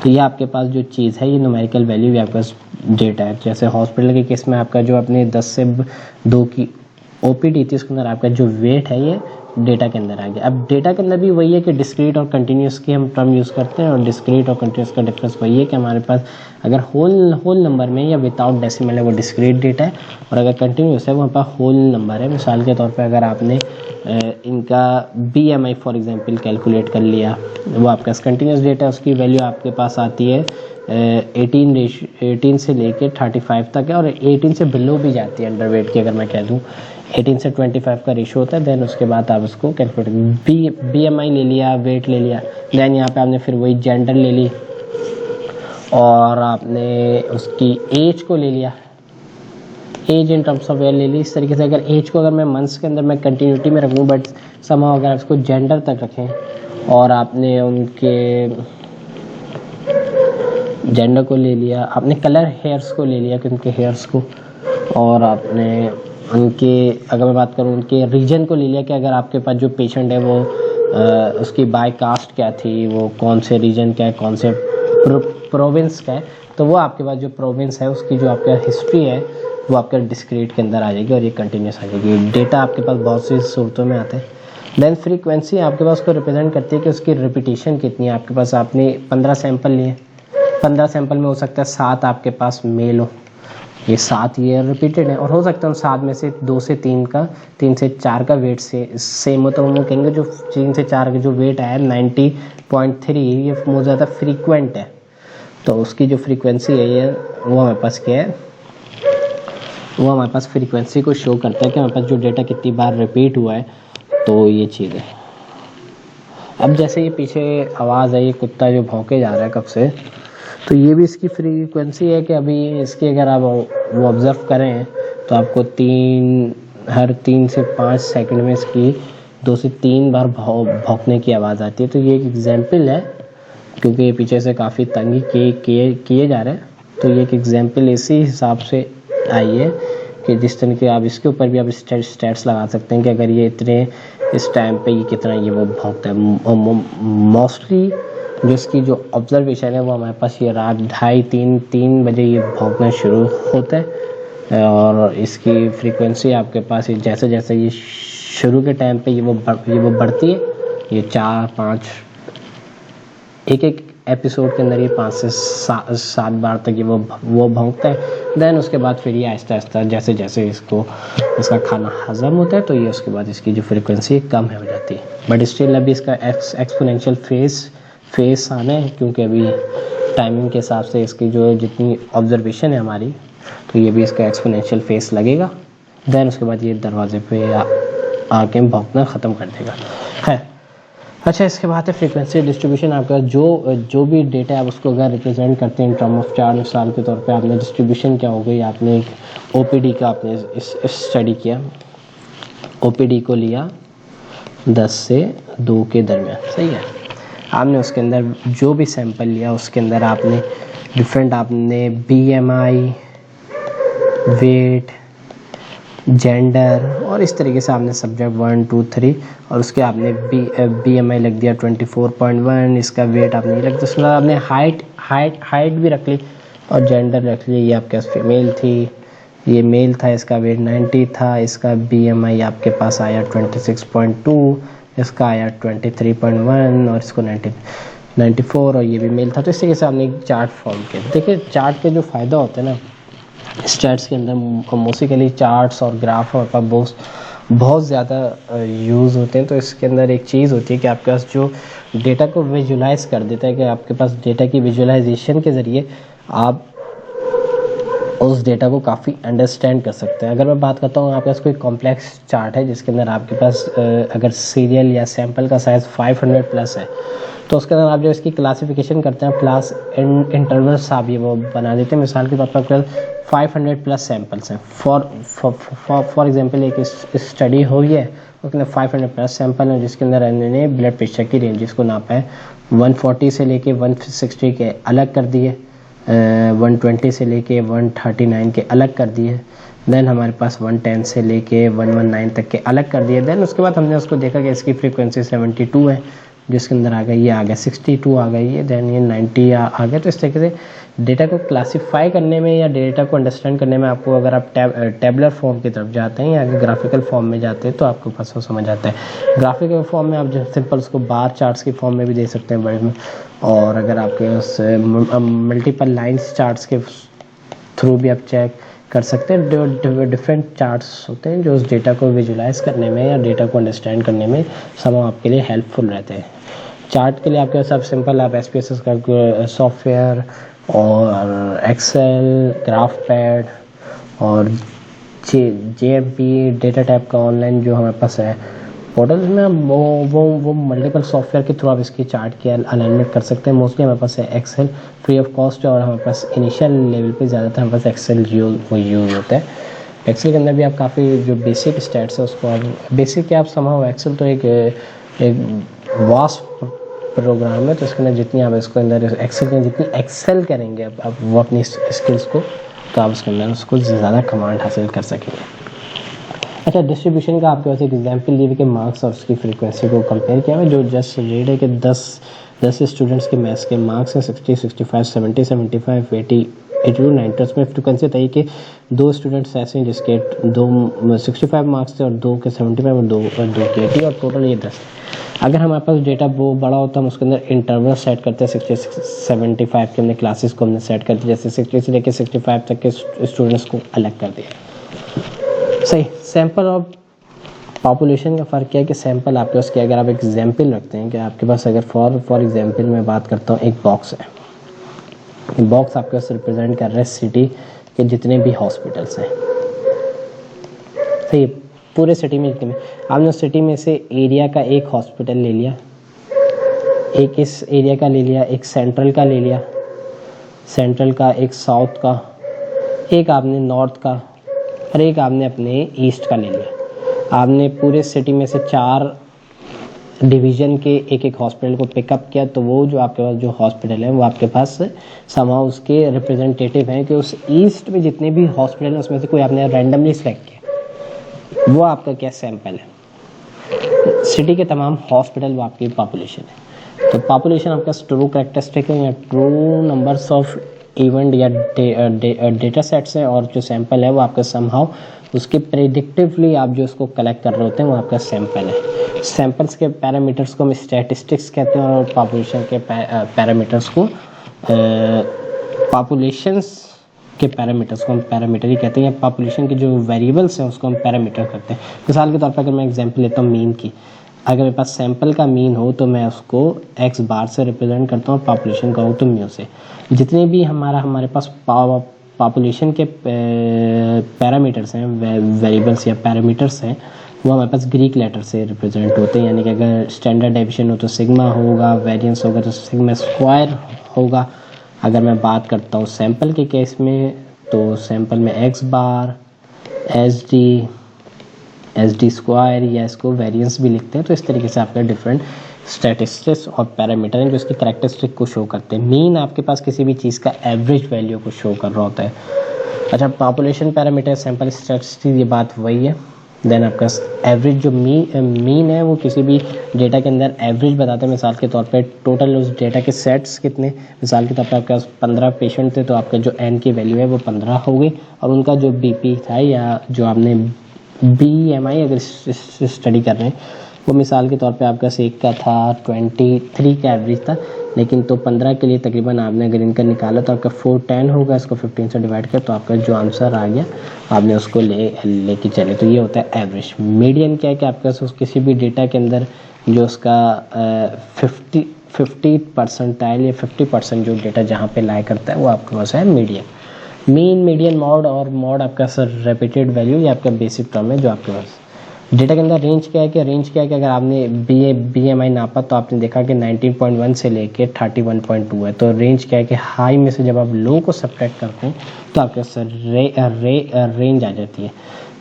तो ये आपके पास जो चीज़ है, ये न्यूमेरिकल वैल्यू भी आपके पास डेटा है। जैसे हॉस्पिटल के केस में आपका जो अपने 10 से 2 की OPD थी, उसके अंदर आपका जो वेट है ये डेटा के अंदर आ गया। अब डेटा के अंदर भी वही है कि डिस्क्रीट और कंटिन्यूस की हम टर्म यूज़ करते हैं, और डिस्क्रीट और कंटिन्यूस का डिफरेंस वही है कि हमारे पास अगर होल नंबर में या विदाउट डेसिमल है वो डिस्क्रीट डेटा है, और अगर कंटिन्यूस है वो हमारे पास होल नंबर है। मिसाल के तौर पे अगर आपने इनका BMI फॉर एग्जांपल कैलकुलेट कर लिया, वो आपका कंटिन्यूस डेटा है, उसकी वैल्यू आपके पास आती है 18 से लेके 35 तक है, और 18 से बिलो भी जाती है अंडरवेट की, अगर मैं कह दूँ 18 से 25 का रेशो होता है। देन उसके बाद आप उसको कैलकुलेट, BMI ले लिया, वेट ले लिया, देन यहाँ पे आपने फिर वही जेंडर ले ली और आपने उसकी एज को ले लिया, age in terms of where ले ली। इस तरीके से अगर एज को अगर मैं मंथ्स के अंदर मैं कंटिन्यूटी में रखूँ, बट समहाउ अगर आप इसको जेंडर तक रखें और आपने उनके जेंडर को ले लिया, आपने कलर हेयर्स को ले लिया कि उनके हेयर्स को, और आपने उनके, अगर मैं बात करूँ उनके रीजन को ले लिया कि अगर आपके पास जो पेशेंट है वो उसकी बाय कास्ट क्या थी, वो कौन से रीजन का है, कौन से प्रोविंस का है, तो वो आपके पास जो प्रोविंस है उसकी जो आपका हिस्ट्री है वो आपका डिस्क्रीट के अंदर आ जाएगी और ये कंटिन्यूस आ जाएगी। डेटा आपके पास बहुत सी सूरतों में आते हैं। देन फ्रीक्वेंसी आपके पास को रिप्रेजेंट करती है कि उसकी रिपीटेशन कितनी है। आपके पास आपने 15 सैंपल लिए, 15 सैंपल में हो सकता है 7 आपके पास मेल हो, ये 7 ये रिपीटेड है, और हो सकता है उन 7 में से 2 से 3 से 4 का वेट से सेम हो, तो हम कहेंगे जो 3 से 4 का जो वेट आया 90.3 ये बहुत ज़्यादा फ्रीक्वेंट है, तो उसकी जो फ्रीक्वेंसी है ये वो हमारे पास क्या है, वो हमारे पास फ्रीक्वेंसी को शो करता है कि हमारे पास जो डेटा कितनी बार रिपीट हुआ है, तो ये चीज़ है। अब जैसे ये पीछे आवाज़ है, ये कुत्ता जो भौंके जा रहा है कब से, तो ये भी इसकी फ्रीक्वेंसी है कि अभी इसकी अगर आप वो ऑब्ज़र्व करें तो आपको हर 3 से 5 सेकंड में इसकी 2 से 3 बार भौंकने की आवाज़ आती है। तो ये एक एग्जांपल है, क्योंकि ये पीछे से काफ़ी तंगी किए जा रहे हैं, तो ये एक एग्जांपल इसी हिसाब से आई है कि जिस तरह के आप इसके ऊपर भी आप स्टैट्स लगा सकते हैं कि अगर ये इतने इस टाइम पे ये कितना ये वो भौंकता है। मोस्टली जो इसकी जो ऑब्जर्वेशन है वो हमारे पास ये रात 2:30-3 बजे ये भौंकना शुरू होता है, और इसकी फ्रीक्वेंसी आपके पास जैसे जैसे ये शुरू के टाइम पे ये वो बढ़ती है, ये 4-5 एक एपिसोड के अंदर ये 5 से 7 बार तक ये वो भौंकता है। देन उसके बाद फिर ये आहिस्ता आहिस्ता जैसे जैसे इसका खाना हजम होता है, तो ये उसके बाद इसकी जो फ्रीक्वेंसी कम हो जाती है। बट स्टिल अभी इसका एक्सपोनेंशियल फेस आना है, क्योंकि अभी टाइमिंग के हिसाब से इसकी जो जितनी ऑब्जर्वेशन है हमारी, तो ये भी इसका एक्सपोनेंशियल फेस लगेगा। देन उसके बाद ये दरवाजे पे आके भौंकना ख़त्म कर देगा है। अच्छा, इसके बाद है फ्रीक्वेंसी डिस्ट्रीब्यूशन। आपका जो भी डेटा है आप उसको अगर रिप्रेजेंट करते हैं इन टर्म ऑफ 4 मिसाल के तौर पे आपने डिस्ट्रीब्यूशन क्या हो गई, आपने एक OPD का आपने इस स्टडी किया, OPD को लिया 10 से 2 के दरमियान, सही है। आपने उसके अंदर जो भी सैंपल लिया उसके अंदर आपने डिफरेंट आपने BMI, वेट, जेंडर, और इस तरीके से आपने सब्जेक्ट 1 2 3 और उसके आपने BMI लिख दिया 24.1, इसका वेट आपने लिख दिया, उसके बाद आपने हाइट भी रख ली और जेंडर रख ली। ये आपके पास फीमेल थी, ये मेल था, इसका वेट 90 था, इसका BMI आपके पास आया 26.2, इसका आया 23.1 और इसको 94 और ये भी मेल था। तो इस तरीके से आपने एक चार्ट फॉर्म किया। देखिए चार्ट के जो फ़ायदा होते हैं ना स्टैट्स के अंदर, मोस्टली चार्ट्स और ग्राफ और बहुत ज़्यादा यूज़ होते हैं। तो इसके अंदर एक चीज़ होती है कि आपके पास जो डेटा को विजुलाइज कर देता है, कि आपके पास डेटा की विजुलाइजेशन के ज़रिए आप उस डेटा को काफ़ी अंडरस्टैंड कर सकते हैं। अगर मैं बात करता हूँ आपके पास कोई कॉम्प्लेक्स चार्ट है जिसके अंदर आपके पास अगर सीरियल या सैंपल का साइज़ 500 प्लस है, तो उसके अंदर आप जो इसकी क्लासिफिकेशन करते हैं क्लास इंटरवल्स आप ये वो बना देते हैं। मिसाल के तौर पर 500 प्लस सैंपल्स हैं, फॉर एग्जांपल एक स्टडी हुई है उसके 500 प्लस सैंपल हैं जिसके अंदर इन्होंने ब्लड प्रेशर की रेंज जिसको नापा है 140 से लेके 160 के अलग कर दिए, 120 से लेके 139 के अलग कर दिए, देन हमारे पास 110 से लेके 119 तक के अलग कर दिए। देन उसके बाद हमने उसको देखा कि इसकी फ्रीक्वेंसी 72 है, जिसके अंदर आ गई, ये आ गया 62 आ गई है, देन ये 90 आ गया। तो इस तरीके से डेटा को क्लासीफाई करने में या डेटा को अंडरस्टैंड करने में आपको, अगर आप टेबलर फॉर्म की तरफ जाते हैं या अगर ग्राफिकल फॉर्म में जाते हैं तो आपको पास वो समझ आता है। ग्राफिकल फॉर्म में आप जो सिंपल उसको बार चार्ट्स की फॉर्म में भी दे सकते हैं बड़े में, और अगर आपके उस मल्टीपल लाइन्स चार्ट्स के थ्रू भी आप चेक कर सकते हैं। डिफरेंट चार्ट्स होते हैं जो उस डेटा को विजुलाइज करने में या डेटा को अंडरस्टैंड करने में सब आपके लिए हेल्पफुल रहते हैं। चार्ट के लिए आपके सब सिंपल आप SPSS का सॉफ्टवेयर और एक्सेल, ग्राफ पैड और JMP डेटा टाइप का ऑनलाइन जो हमारे पास है पोर्टल में, वो मल्टीपल सॉफ्टवेयर के थ्रू आप इसकी चार्ट की अलाइनमेंट कर सकते हैं। मोस्टली हमारे पास है एक्सेल फ्री ऑफ कॉस्ट है और हमारे पास इनिशियल लेवल पे ज़्यादातर हमारे पास एक्सेल यूज़ होता है। एक्सेल के अंदर भी आप काफ़ी जो बेसिक स्टैट्स है उसको आप बेसिक क्या आप समझो, एक्सेल तो एक वास्ट प्रोग्राम है, तो इसके अंदर जितनी आप इसको अंदर एक्सेल के जितनी एक्सेल करेंगे आप वो अपनी स्किल्स को, तो आप उसके अंदर उसको ज़्यादा कमांड हासिल कर सकेंगे। अच्छा, डिस्ट्रीब्यूशन का आपके पास एक एग्जांपल दिए कि मार्क्स और उसकी फ्रीक्वेंसी को कंपेयर किया है। जो जस्ट रेड है कि 10 स्टूडेंट्स के मैथ्स के मार्क्स हैं 60, 65, 70, 75, 80, 82, 90। उसमें फ्रीक्वेंसी बताइए कि 2 स्टूडेंट्स ऐसे हैं जिसके 2 65 मार्क्स थे और 2 के 75 और 2 के 80 और टोटल ये 10। अगर हमारे पास डेटा वो बड़ा होता है हम उसके अंदर इंटरवल सेट करते हैं 60 75 के हमने क्लासेस को हमने सेट करते हैं, जैसे 60 से लेकर 65 तक के स्टूडेंट्स को अलग कर दिया। सही। सैंपल और पॉपुलेशन का फ़र्क क्या है कि सैंपल आपके पास क्या, अगर आप एग्जाम्पल रखते हैं कि आपके पास अगर फॉर एग्जाम्पल मैं बात करता हूँ, एक बॉक्स है, बॉक्स आपके पास रिप्रेजेंट कर रहा है सिटी के जितने भी हॉस्पिटल्स हैं। सही, पूरे सिटी में जितने में आपने उस सिटी में से एरिया का एक हॉस्पिटल ले लिया, एक इस एरिया का ले लिया, एक सेंट्रल का ले लिया, सेंट्रल का, एक साउथ का, एक आपने नॉर्थ का और एक आपने अपने ईस्ट का ले लिया। आपने पूरे सिटी में से 4 डिवीज़न के एक हॉस्पिटल को पिकअप किया, तो वो जो आपके पास जो हॉस्पिटल है वो आपके पास समाउ उसके रिप्रेजेंटेटिव हैं कि उस ईस्ट में जितने भी हॉस्पिटल हैं उसमें से कोई आपने रैंडमली सेलेक्ट किया, वो आपका क्या सैंपल है। सिटी के तमाम हॉस्पिटल वो आपकी पॉपुलेशन है। तो पॉपुलेशन आपका ट्रू कैरेक्टरिस्टिक है या ट्रू नंबर्स ऑफ इवेंट या डेटा सेट्स हैं, और जो सैंपल है वो आपका समहाउ उसके प्रेडिक्टिवली आप जो उसको कलेक्ट कर रहे होते हैं वो आपका सैंपल है। सैंपल्स के पैरामीटर्स को हम स्टैटिस्टिक्स कहते हैं और पॉपुलेशन के पैरामीटर्स को पॉपुलेशंस के पैरामीटर्स को हम पैरामीटर ही कहते हैं, या पॉपुलेशन के जो वेरिएबल्स हैं उसको हम पैरामीटर करते हैं। मिसाल के तौर पर अगर मैं एग्जांपल लेता हूँ मीन की, अगर मेरे पास सैंपल का मीन हो तो मैं उसको x बार से रिप्रेजेंट करता हूँ, पॉपुलेशन का हो तो म्यू से। जितने भी हमारे पास पॉपुलेशन के पैरामीटर्स हैं, वेरिएबल्स या पैरामीटर्स हैं, वो हमारे पास ग्रीक लेटर से रिप्रेजेंट होते हैं। यानी कि अगर स्टैंडर्ड डेविएशन हो तो सिग्मा होगा, वेरिएंस होगा तो सिग्मा स्क्वायर होगा। अगर मैं बात करता हूँ सैंपल के केस में, तो सैंपल में x बार, एस डी स्क्वायर या इसको वेरिएंस भी लिखते हैं। तो इस तरीके से आपका डिफरेंट स्टैटिस्टिक्स और पैरामीटर हैं जो इसकी कैरेक्टरिस्टिक को शो करते हैं। मीन आपके पास किसी भी चीज़ का एवरेज वैल्यू को शो कर रहा होता है। अच्छा, पॉपुलेशन पैरामीटर, सैंपल स्टैटिस्टिक्स, ये बात वही है। देन आपका एवरेज जो मीन है वो किसी भी डेटा के अंदर एवरेज बताते हैं। मिसाल के तौर पे टोटल उस डेटा के सेट्स कितने, मिसाल के तौर पे आपके पास 15 पेशेंट थे तो आपका जो एन की वैल्यू है वो 15 हो गई, और उनका जो बीपी था या जो आपने BMI अगर स्टडी कर रहे हैं वो मिसाल के तौर पे आपका एक का था 23 का एवरेज था, लेकिन तो 15 के लिए तकरीबन आपने अगर इनका निकाला तो आपका 410 होगा, इसको 15 से डिवाइड कर तो आपका जो आंसर आ गया आपने उसको लेके चले। तो ये होता है एवरेज। मीडियन क्या है कि आपके पास किसी भी डेटा के अंदर जो उसका 50% या 50% जो डेटा जहाँ पे लाई करता है वो आपके पास है मीडियन। मीन, मीडियन, मॉड, और मॉड आपका रिपीटेड वैल्यू, ये आपका बेसिक टर्म है जो आपके पास। डेटा के अंदर रेंज क्या है कि अगर आपने BMI नापा तो आपने देखा कि 19.1 से लेके 31.2 है। तो रेंज क्या है कि हाई में से जब आप लो को सब्ट्रैक्ट करते हैं तो आपके पास रेंज आ जाती है।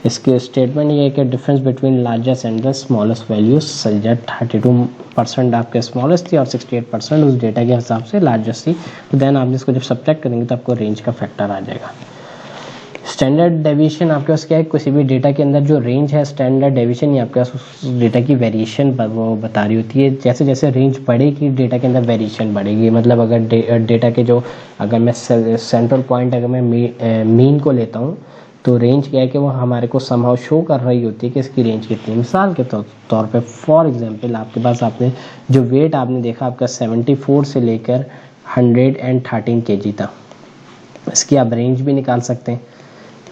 इसके स्टेटमेंट ये है कि difference between largest and the smallest values suggest 32% आपके स्मॉलेस्ट थी और 68% उस डेटा के हिसाब से लार्जेस्ट थी। तो देन आप इसको जब सब्ट्रैक्ट करेंगे तो आपको रेंज का फैक्टर आ जाएगा। स्टैंडर्ड डेविएशन आपके पास क्या है, किसी भी डेटा के अंदर जो रेंज है, स्टैंडर्ड डेविएशन ये आपके पास उस डेटा की वेरिएशन वो बता रही होती है। जैसे जैसे रेंज बढ़ेगी डेटा के अंदर वेरिएशन बढ़ेगी। मतलब अगर डेटा के जो, अगर मैं सेंट्रल पॉइंट अगर मैं मीन को लेता हूँ तो रेंज क्या है कि वो हमारे को समहाउ शो कर रही होती है कि इसकी रेंज कितनी है। मिसाल के तौर पे फॉर एग्जांपल आपके पास आपने जो वेट आपने देखा आपका 74 से लेकर 113 kg था, इसकी आप रेंज भी निकाल सकते हैं।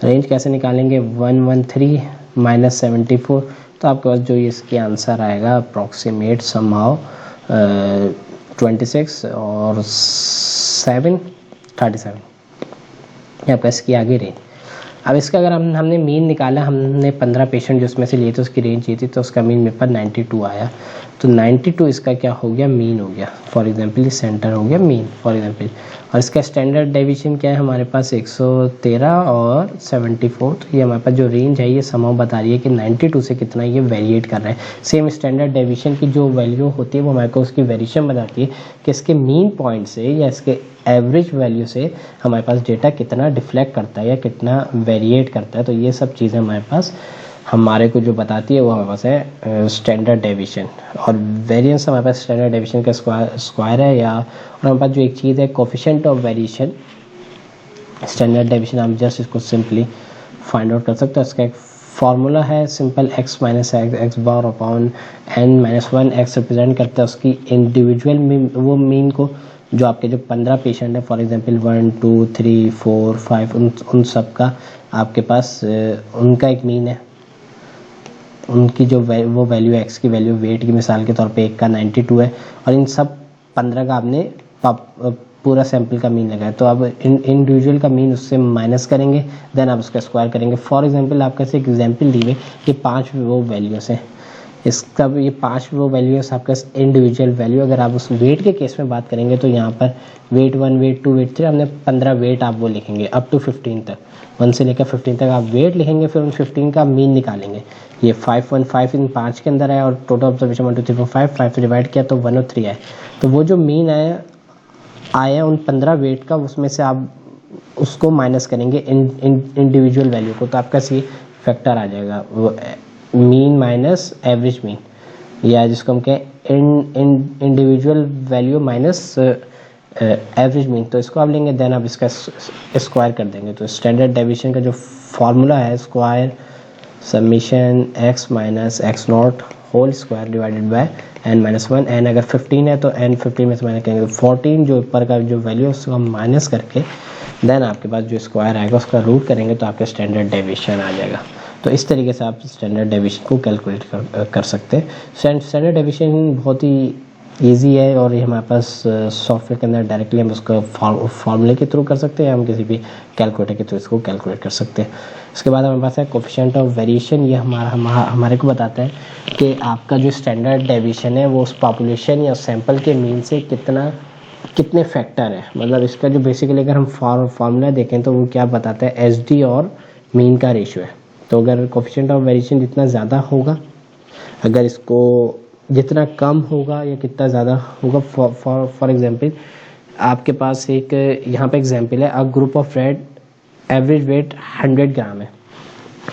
रेंज कैसे निकालेंगे, 113 माइनस 74, तो आपके पास जो इसके आंसर आएगा अप्रॉक्सीमेट समहाउ 26 और 7 37, ये आपका इसकी आगे रेंज। अब इसका अगर हमने मीन निकाला, हमने 15 पेशेंट जिसमें से लिए थे उसकी रेंज ये थी, तो उसका मीन मेरे पास 92 आया। तो 92 इसका क्या हो गया, मीन हो गया। फॉर एग्जांपल ये सेंटर हो गया मीन फॉर एग्जांपल। और इसका स्टैंडर्ड डेविएशन क्या है हमारे पास 113 और 74। तो ये हमारे पास जो रेंज है ये समहाउ बता रही है कि 92 से कितना ये वेरिएट कर रहा है। सेम स्टैंडर्ड डेविएशन की जो वैल्यू होती है वो हमारे को उसकी वेरिएशन बताती है कि इसके मीन पॉइंट से या इसके एवरेज वैल्यू से हमारे पास डेटा कितना डिफ्लेक्ट करता है या कितना वेरिएट करता है। तो ये सब चीज़ें हमारे पास हमारे को जो बताती है वो हमारे पास है स्टैंडर्ड डेविएशन। और वेरिएंस हमारे पास स्टैंडर्ड डेविएशन का स्क्वायर है, या और हमारे पास जो एक चीज़ है coefficient of variation standard deviation, हम जस्ट इसको सिंपली फाइंड आउट कर सकते हैं। इसका एक फार्मूला है simple, x minus x bar upon n minus 1, x represent करता है उसकी इंडिविजुअल वो मीन को, जो आपके जो 15 पेशेंट है फॉर एग्जांपल 1 2 3 4 5 उन सब का आपके पास उनका एक मीन है। उनकी जो वो वैल्यू एक्स की वैल्यू वेट की मिसाल के तौर पे एक का 92 है और इन सब 15 का आपने पूरा सैंपल का मीन लगाया। तो अब इंडिविजुअल का मीन उससे माइनस करेंगे, देन आप उसका स्क्वायर करेंगे। फॉर एग्जांपल आपका से एग्जांपल दी हुई कि 5 वो वैल्यूज़ हैं, इसका ये 5 वो वैल्यूज़ आपका इंडिविजुअल वैल्यू। अगर आप उस वेट के केस में बात करेंगे तो यहाँ पर वेट 1 वेट 2 वेट 3 हमने 15 वेट आप वो लिखेंगे अप टू 15 तक, 1 से लेकर 15 तक आप वेट लिखेंगे, फिर उन 15 का मीन निकालेंगे। ये 515 इन 5 के अंदर है और टोटल ऑब्जर्वेशन 1 2 3 4 5 से डिवाइड किया तो 103 है। तो वो जो मीन आया उन 15 वेट का, उसमें से आप उसको माइनस करेंगे इंडिविजुअल वैल्यू को, तो आपका सी फैक्टर आ जाएगा वो मीन माइनस एवरेज मीन, या जिसको हम कहें individual value minus average mean. तो इसको आप लेंगे, देन आप इसका स्क्वायर कर देंगे। तो स्टैंडर्ड डेविएशन का जो फॉर्मूला है square summation x minus x naught whole square divided by n minus 1। n अगर 15 है तो n 15 में से माइनस करेंगे 14, जो ऊपर का जो वैल्यू है उसको हम माइनस करके देन आपके पास जो स्क्वायर आएगा उसका रूट करेंगे तो आपका स्टैंडर्ड डेविएशन आ जाएगा। तो इस तरीके से आप स्टैंडर्ड डेविएशन को कैलकुलेट कर सकते हैं। स्टैंडर्ड डेविएशन बहुत ही ईजी है और ये हमारे पास सॉफ्टवेयर के अंदर डायरेक्टली हम उसको फार्मूले के थ्रू कर सकते हैं, हम किसी भी कैलकुलेटर के थ्रू इसको कैलकुलेट कर सकते हैं। इसके बाद हमारे पास है कोफिशिएंट ऑफ वेरिएशन। ये हमारे को बताता है कि आपका जो स्टैंडर्ड डेविएशन है वो उस पॉपुलेशन या सैंपल के मीन से कितने फैक्टर है। मतलब इसका जो बेसिकली अगर हम फार्मूला देखें तो वो क्या बताता है, SD और मीन का रेशियो है। तो अगर कोफिशिएंट ऑफ वेरिएशन जितना ज़्यादा होगा, अगर इसको जितना कम होगा या कितना ज़्यादा होगा, फॉर एग्जांपल आपके पास एक यहाँ पे एग्जांपल है, a group of red average weight 100 ग्राम है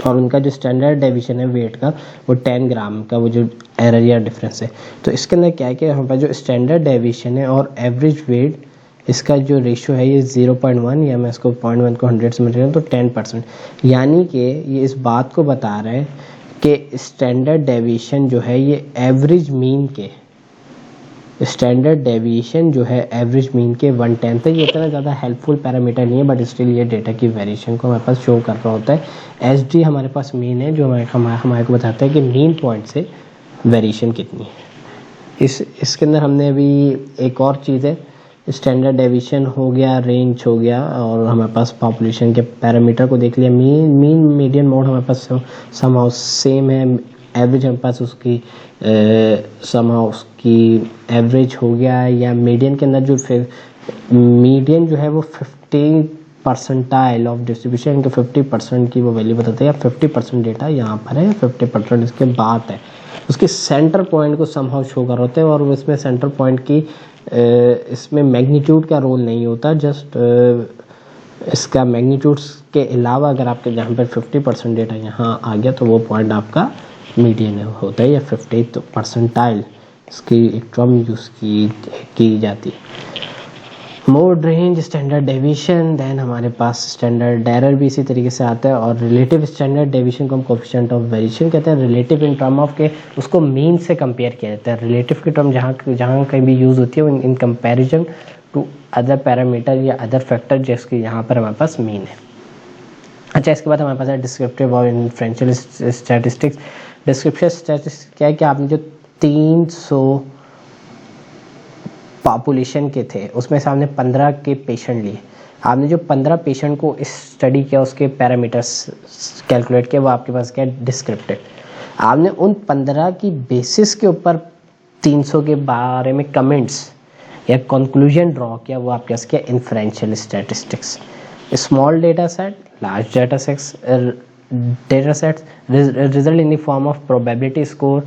और उनका जो स्टैंडर्ड डेविएशन है वेट का वो 10 ग्राम का वो जो एरर या डिफरेंस है। तो इसके अंदर क्या है कि हमारे पास जो स्टैंडर्ड डेविएशन है और एवरेज वेट, इसका जो रेशियो है ये 0.1, या मैं इसको 0.1 को 100 से मल्टीप्लाई तो 10%, यानी कि ये इस बात को बता रहा है कि स्टैंडर्ड डेविएशन जो है ये एवरेज मीन के, स्टैंडर्ड डेविएशन जो है एवरेज मीन के 1/10 है। ये इतना ज़्यादा हेल्पफुल पैरामीटर नहीं है, बट स्टिल ये डेटा की वेरिएशन को हमारे पास शो कर रहा होता है। एसडी हमारे पास मीन है जो हमारे को बताता है कि मीन पॉइंट से वेरिएशन कितनी है। इसके अंदर हमने अभी एक और चीज़ है, स्टैंडर्ड डेविएशन हो गया, रेंज हो गया, और हमारे पास पॉपुलेशन के पैरामीटर को देख लिया। मीन मीडियन मोड हमारे पास समहाउ सेम है, एवरेज हमारे पास उसकी समहाउ उसकी एवरेज हो गया, या मीडियन के अंदर जो फिर मीडियन जो है वो 50 परसेंटाइल ऑफ डिस्ट्रीब्यूशन के 50% की वो वैल्यू बताते हैं, या 50% डेटा यहाँ पर है, 50% इसके बाद है। उसके सेंटर पॉइंट को समहाउ शो कर होते हैं, और इसमें सेंटर पॉइंट की इसमें मैग्नीट्यूड का रोल नहीं होता, जस्ट इसका मैग्नीट्यूड्स के अलावा अगर आपके जहाँ पर 50% डेटा यहाँ आ गया तो वो पॉइंट आपका मीडियन होता है, या 50th परसेंटाइल इसकी एक टर्म यूज़ की जाती है। Mode, range, standard deviation, then हमारे पास स्टैंडर्ड एरर भी इसी तरीके से आता है, और रिलेटिव स्टैंडर्ड डेविएशन को हम कोएफिशिएंट ऑफ वेरिएशन कहते हैं। रिलेटिव इन टर्म ऑफ के उसको मीन से कंपेयर किया जाता है। रिलेटिव की टर्म जहाँ कहीं भी यूज़ होती है in comparison to other parameter या अदर फैक्टर, जिसकी यहाँ पर हमारे पास मीन है। अच्छा, इसके बाद हमारे पास है डिस्क्रिप्टिव और इन्फ्रेंशियल स्टैटिस्टिक्स। डिस्क्रिप्टिव स्टैटिस्टिक्स क्या है कि आपने जो 300 पॉपुलेशन के थे उसमें से आपने 15 के पेशेंट लिए, आपने जो 15 पेशेंट को इस स्टडी किया उसके पैरामीटर्स कैलकुलेट किया, वो आपके पास क्या है, डिस्क्रिप्टिव। आपने उन 15 की बेसिस के ऊपर 300 के बारे में कमेंट्स या कंक्लूजन ड्रॉ किया, वो आपके पास क्या, inferential statistics. Small data set, large data sets result in the form of probability score,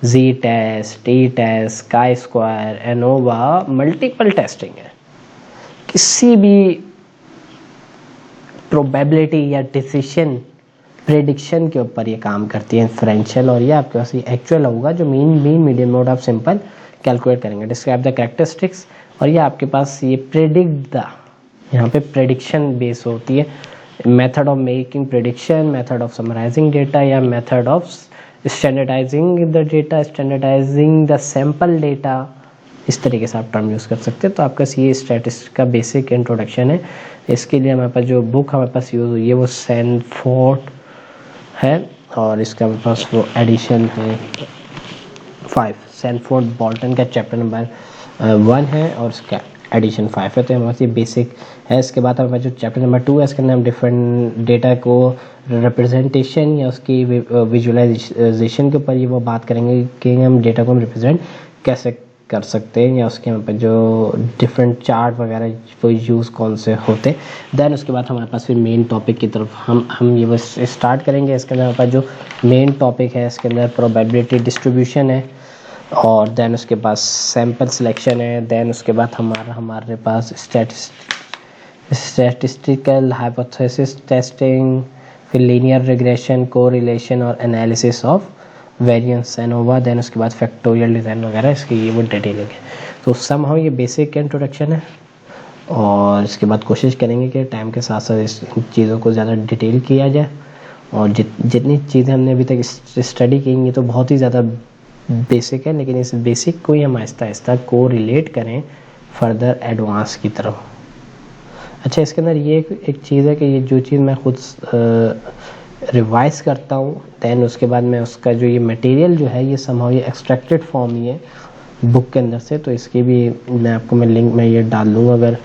Z test, T test, chi square, ANOVA, multiple testing है। किसी भी प्रोबेबिलिटी या डिसीजन प्रेडिक्शन के ऊपर ये काम करती है इन्फ्रेंशियल, और ये आपके पास एक्चुअल होगा जो मीन मीडियन मोड आप सिंपल कैलकुलेट करेंगे। डिस्क्राइब द कैरेक्टरिस्टिक्स, और ये आपके पास ये प्रेडिक्ट द, यहाँ पे प्रेडिक्शन बेस होती है। Method of making prediction, method of summarizing data, या method of standardizing the data, standardizing the sample data, इस तरीके से आप टर्म यूज़ कर सकते हैं। तो आपका ये स्टैटिस्टिक्स का बेसिक इंट्रोडक्शन है। इसके लिए हमारे पास जो बुक हमारे पास यूज़ हुई है वो सैनफोर्ड है, और इसका हमारे पास वो एडिशन है 5, सैनफोर्ड बोल्टन का चैप्टर नंबर 1 है, और उसका एडिशन 5 है। तो हमारे पास ये बेसिक है। इसके बाद हमारे पास जो चैप्टर नंबर 2 है, इसके अंदर हम डिफरेंट डेटा को रिप्रेजेंटेशन या उसकी विजुअलाइजेशन के ऊपर ये वो बात करेंगे कि हम डेटा को हम रिप्रेजेंट कैसे कर सकते हैं, या उसके यहाँ पर जो डिफरेंट चार्ट वगैरह वो यूज़ कौन से होते। देन उसके बाद हमारे पास फिर मेन टॉपिक की तरफ हम ये बस स्टार्ट करेंगे। इसके अंदर हमारे पास जो मेन टॉपिक है इसके अंदर प्रोबेबिलिटी डिस्ट्रीब्यूशन है, और देन उसके पास सैम्पल सिलेक्शन है। देन उसके बाद हमारे पास स्टैटिस्टिकल हाइपोथेसिस टेस्टिंग, फिर लीनियर रिग्रेशन, कोरिलेशन और analysis of variance, ANOVA. Then उसके बाद फैक्टोरियल डिज़ाइन वगैरह, इसकी ये वो डिटेलिंग है। तो समहाउ ये बेसिक इंट्रोडक्शन है, और इसके बाद कोशिश करेंगे कि टाइम के साथ साथ इस चीज़ों को ज़्यादा डिटेल किया जाए, और जितनी चीज़ें हमने अभी तक स्टडी की ये तो बहुत ही ज़्यादा बेसिक है, लेकिन इस बेसिक को ही हम आहिस्ता आहिस्ता को रिलेट करें फर्दर एडवांस की तरफ। अच्छा, इसके अंदर ये एक चीज़ है कि ये जो चीज़ मैं खुद रिवाइज करता हूँ, दैन उसके बाद मैं उसका जो ये मटेरियल जो है ये समहाउ ये एक्सट्रैक्टेड फॉर्म ही है बुक के अंदर से। तो इसकी भी मैं लिंक में ये डाल दूँगा, अगर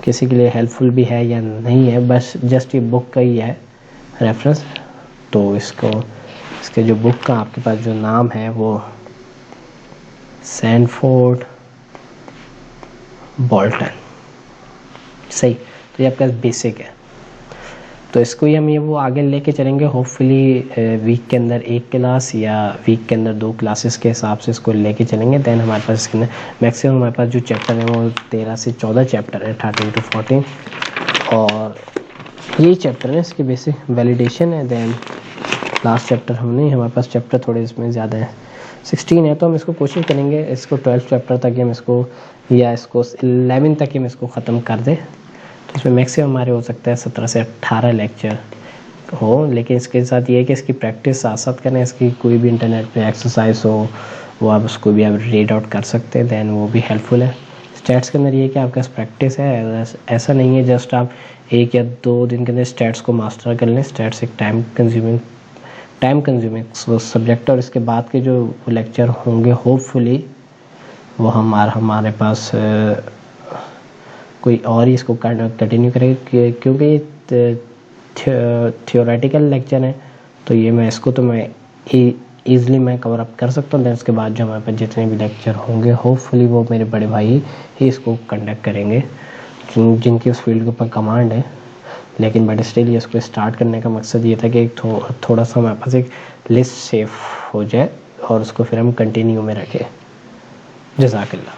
किसी के लिए हेल्पफुल भी है या नहीं है, बस जस्ट ये बुक का ही है रेफरेंस। तो इसके जो बुक का आपके पास जो नाम है वो सैनफोर्ड बोल्टन, सही। तो ये आपका बेसिक है, तो इसको ही हम ये वो आगे लेके चलेंगे। होपफुली वीक के अंदर 1 क्लास या वीक के अंदर 2 क्लासेस के हिसाब से इसको लेके चलेंगे। दैन हमारे पास इसके अंदर मैक्सिमम हमारे पास जो चैप्टर है वो 13 से 14 चैप्टर है, 13 to 14, और यही चैप्टर है, इसकी बेसिक वैलिडेशन है। देन लास्ट चैप्टर हमने, हमारे पास चैप्टर थोड़े इसमें ज़्यादा है, 16 है, तो हम इसको कोशिश करेंगे इसको 12 चैप्टर तक हम इसको, या इसको 11 तक हम इसको ख़त्म कर दें। तो इसमें मैक्सिमम हमारे हो सकता है 17 से 18 लेक्चर हो, लेकिन इसके साथ ये है कि इसकी प्रैक्टिस साथ साथ करें। इसकी कोई भी इंटरनेट पे एक्सरसाइज हो वो आप उसको भी आप रीड आउट कर सकते हैं, दैन वो भी हेल्पफुल है। स्टैट्स के अंदर ये है कि आपके पास प्रैक्टिस है, ऐसा नहीं है जस्ट आप 1 या 2 दिन के अंदर स्टैट्स को मास्टर कर लें। स्टैट्स एक टाइम कंज्यूमिंग सब्जेक्ट है, और इसके बाद के जो लेक्चर होंगे होपफुली वो हमारे पास कोई और ही इसको कंटिन्यू करेगा, क्योंकि थियोरेटिकल लेक्चर है, तो ये मैं इसको तो मैं ईज़िली मैं कवर अप कर सकता हूँ। दैन उसके बाद जो हमारे पास जितने भी लेक्चर होंगे होपफुली वो मेरे बड़े भाई ही इसको कंडक्ट करेंगे, जिनकी उस फील्ड के ऊपर कमांड है। लेकिन बट स्टिल ये इसको स्टार्ट करने का मकसद ये था कि थोड़ा सा हमारे पास एक लिस्ट सेफ हो जाए और उसको फिर हम कंटिन्यू में रखें। जज़ाकल्लाह।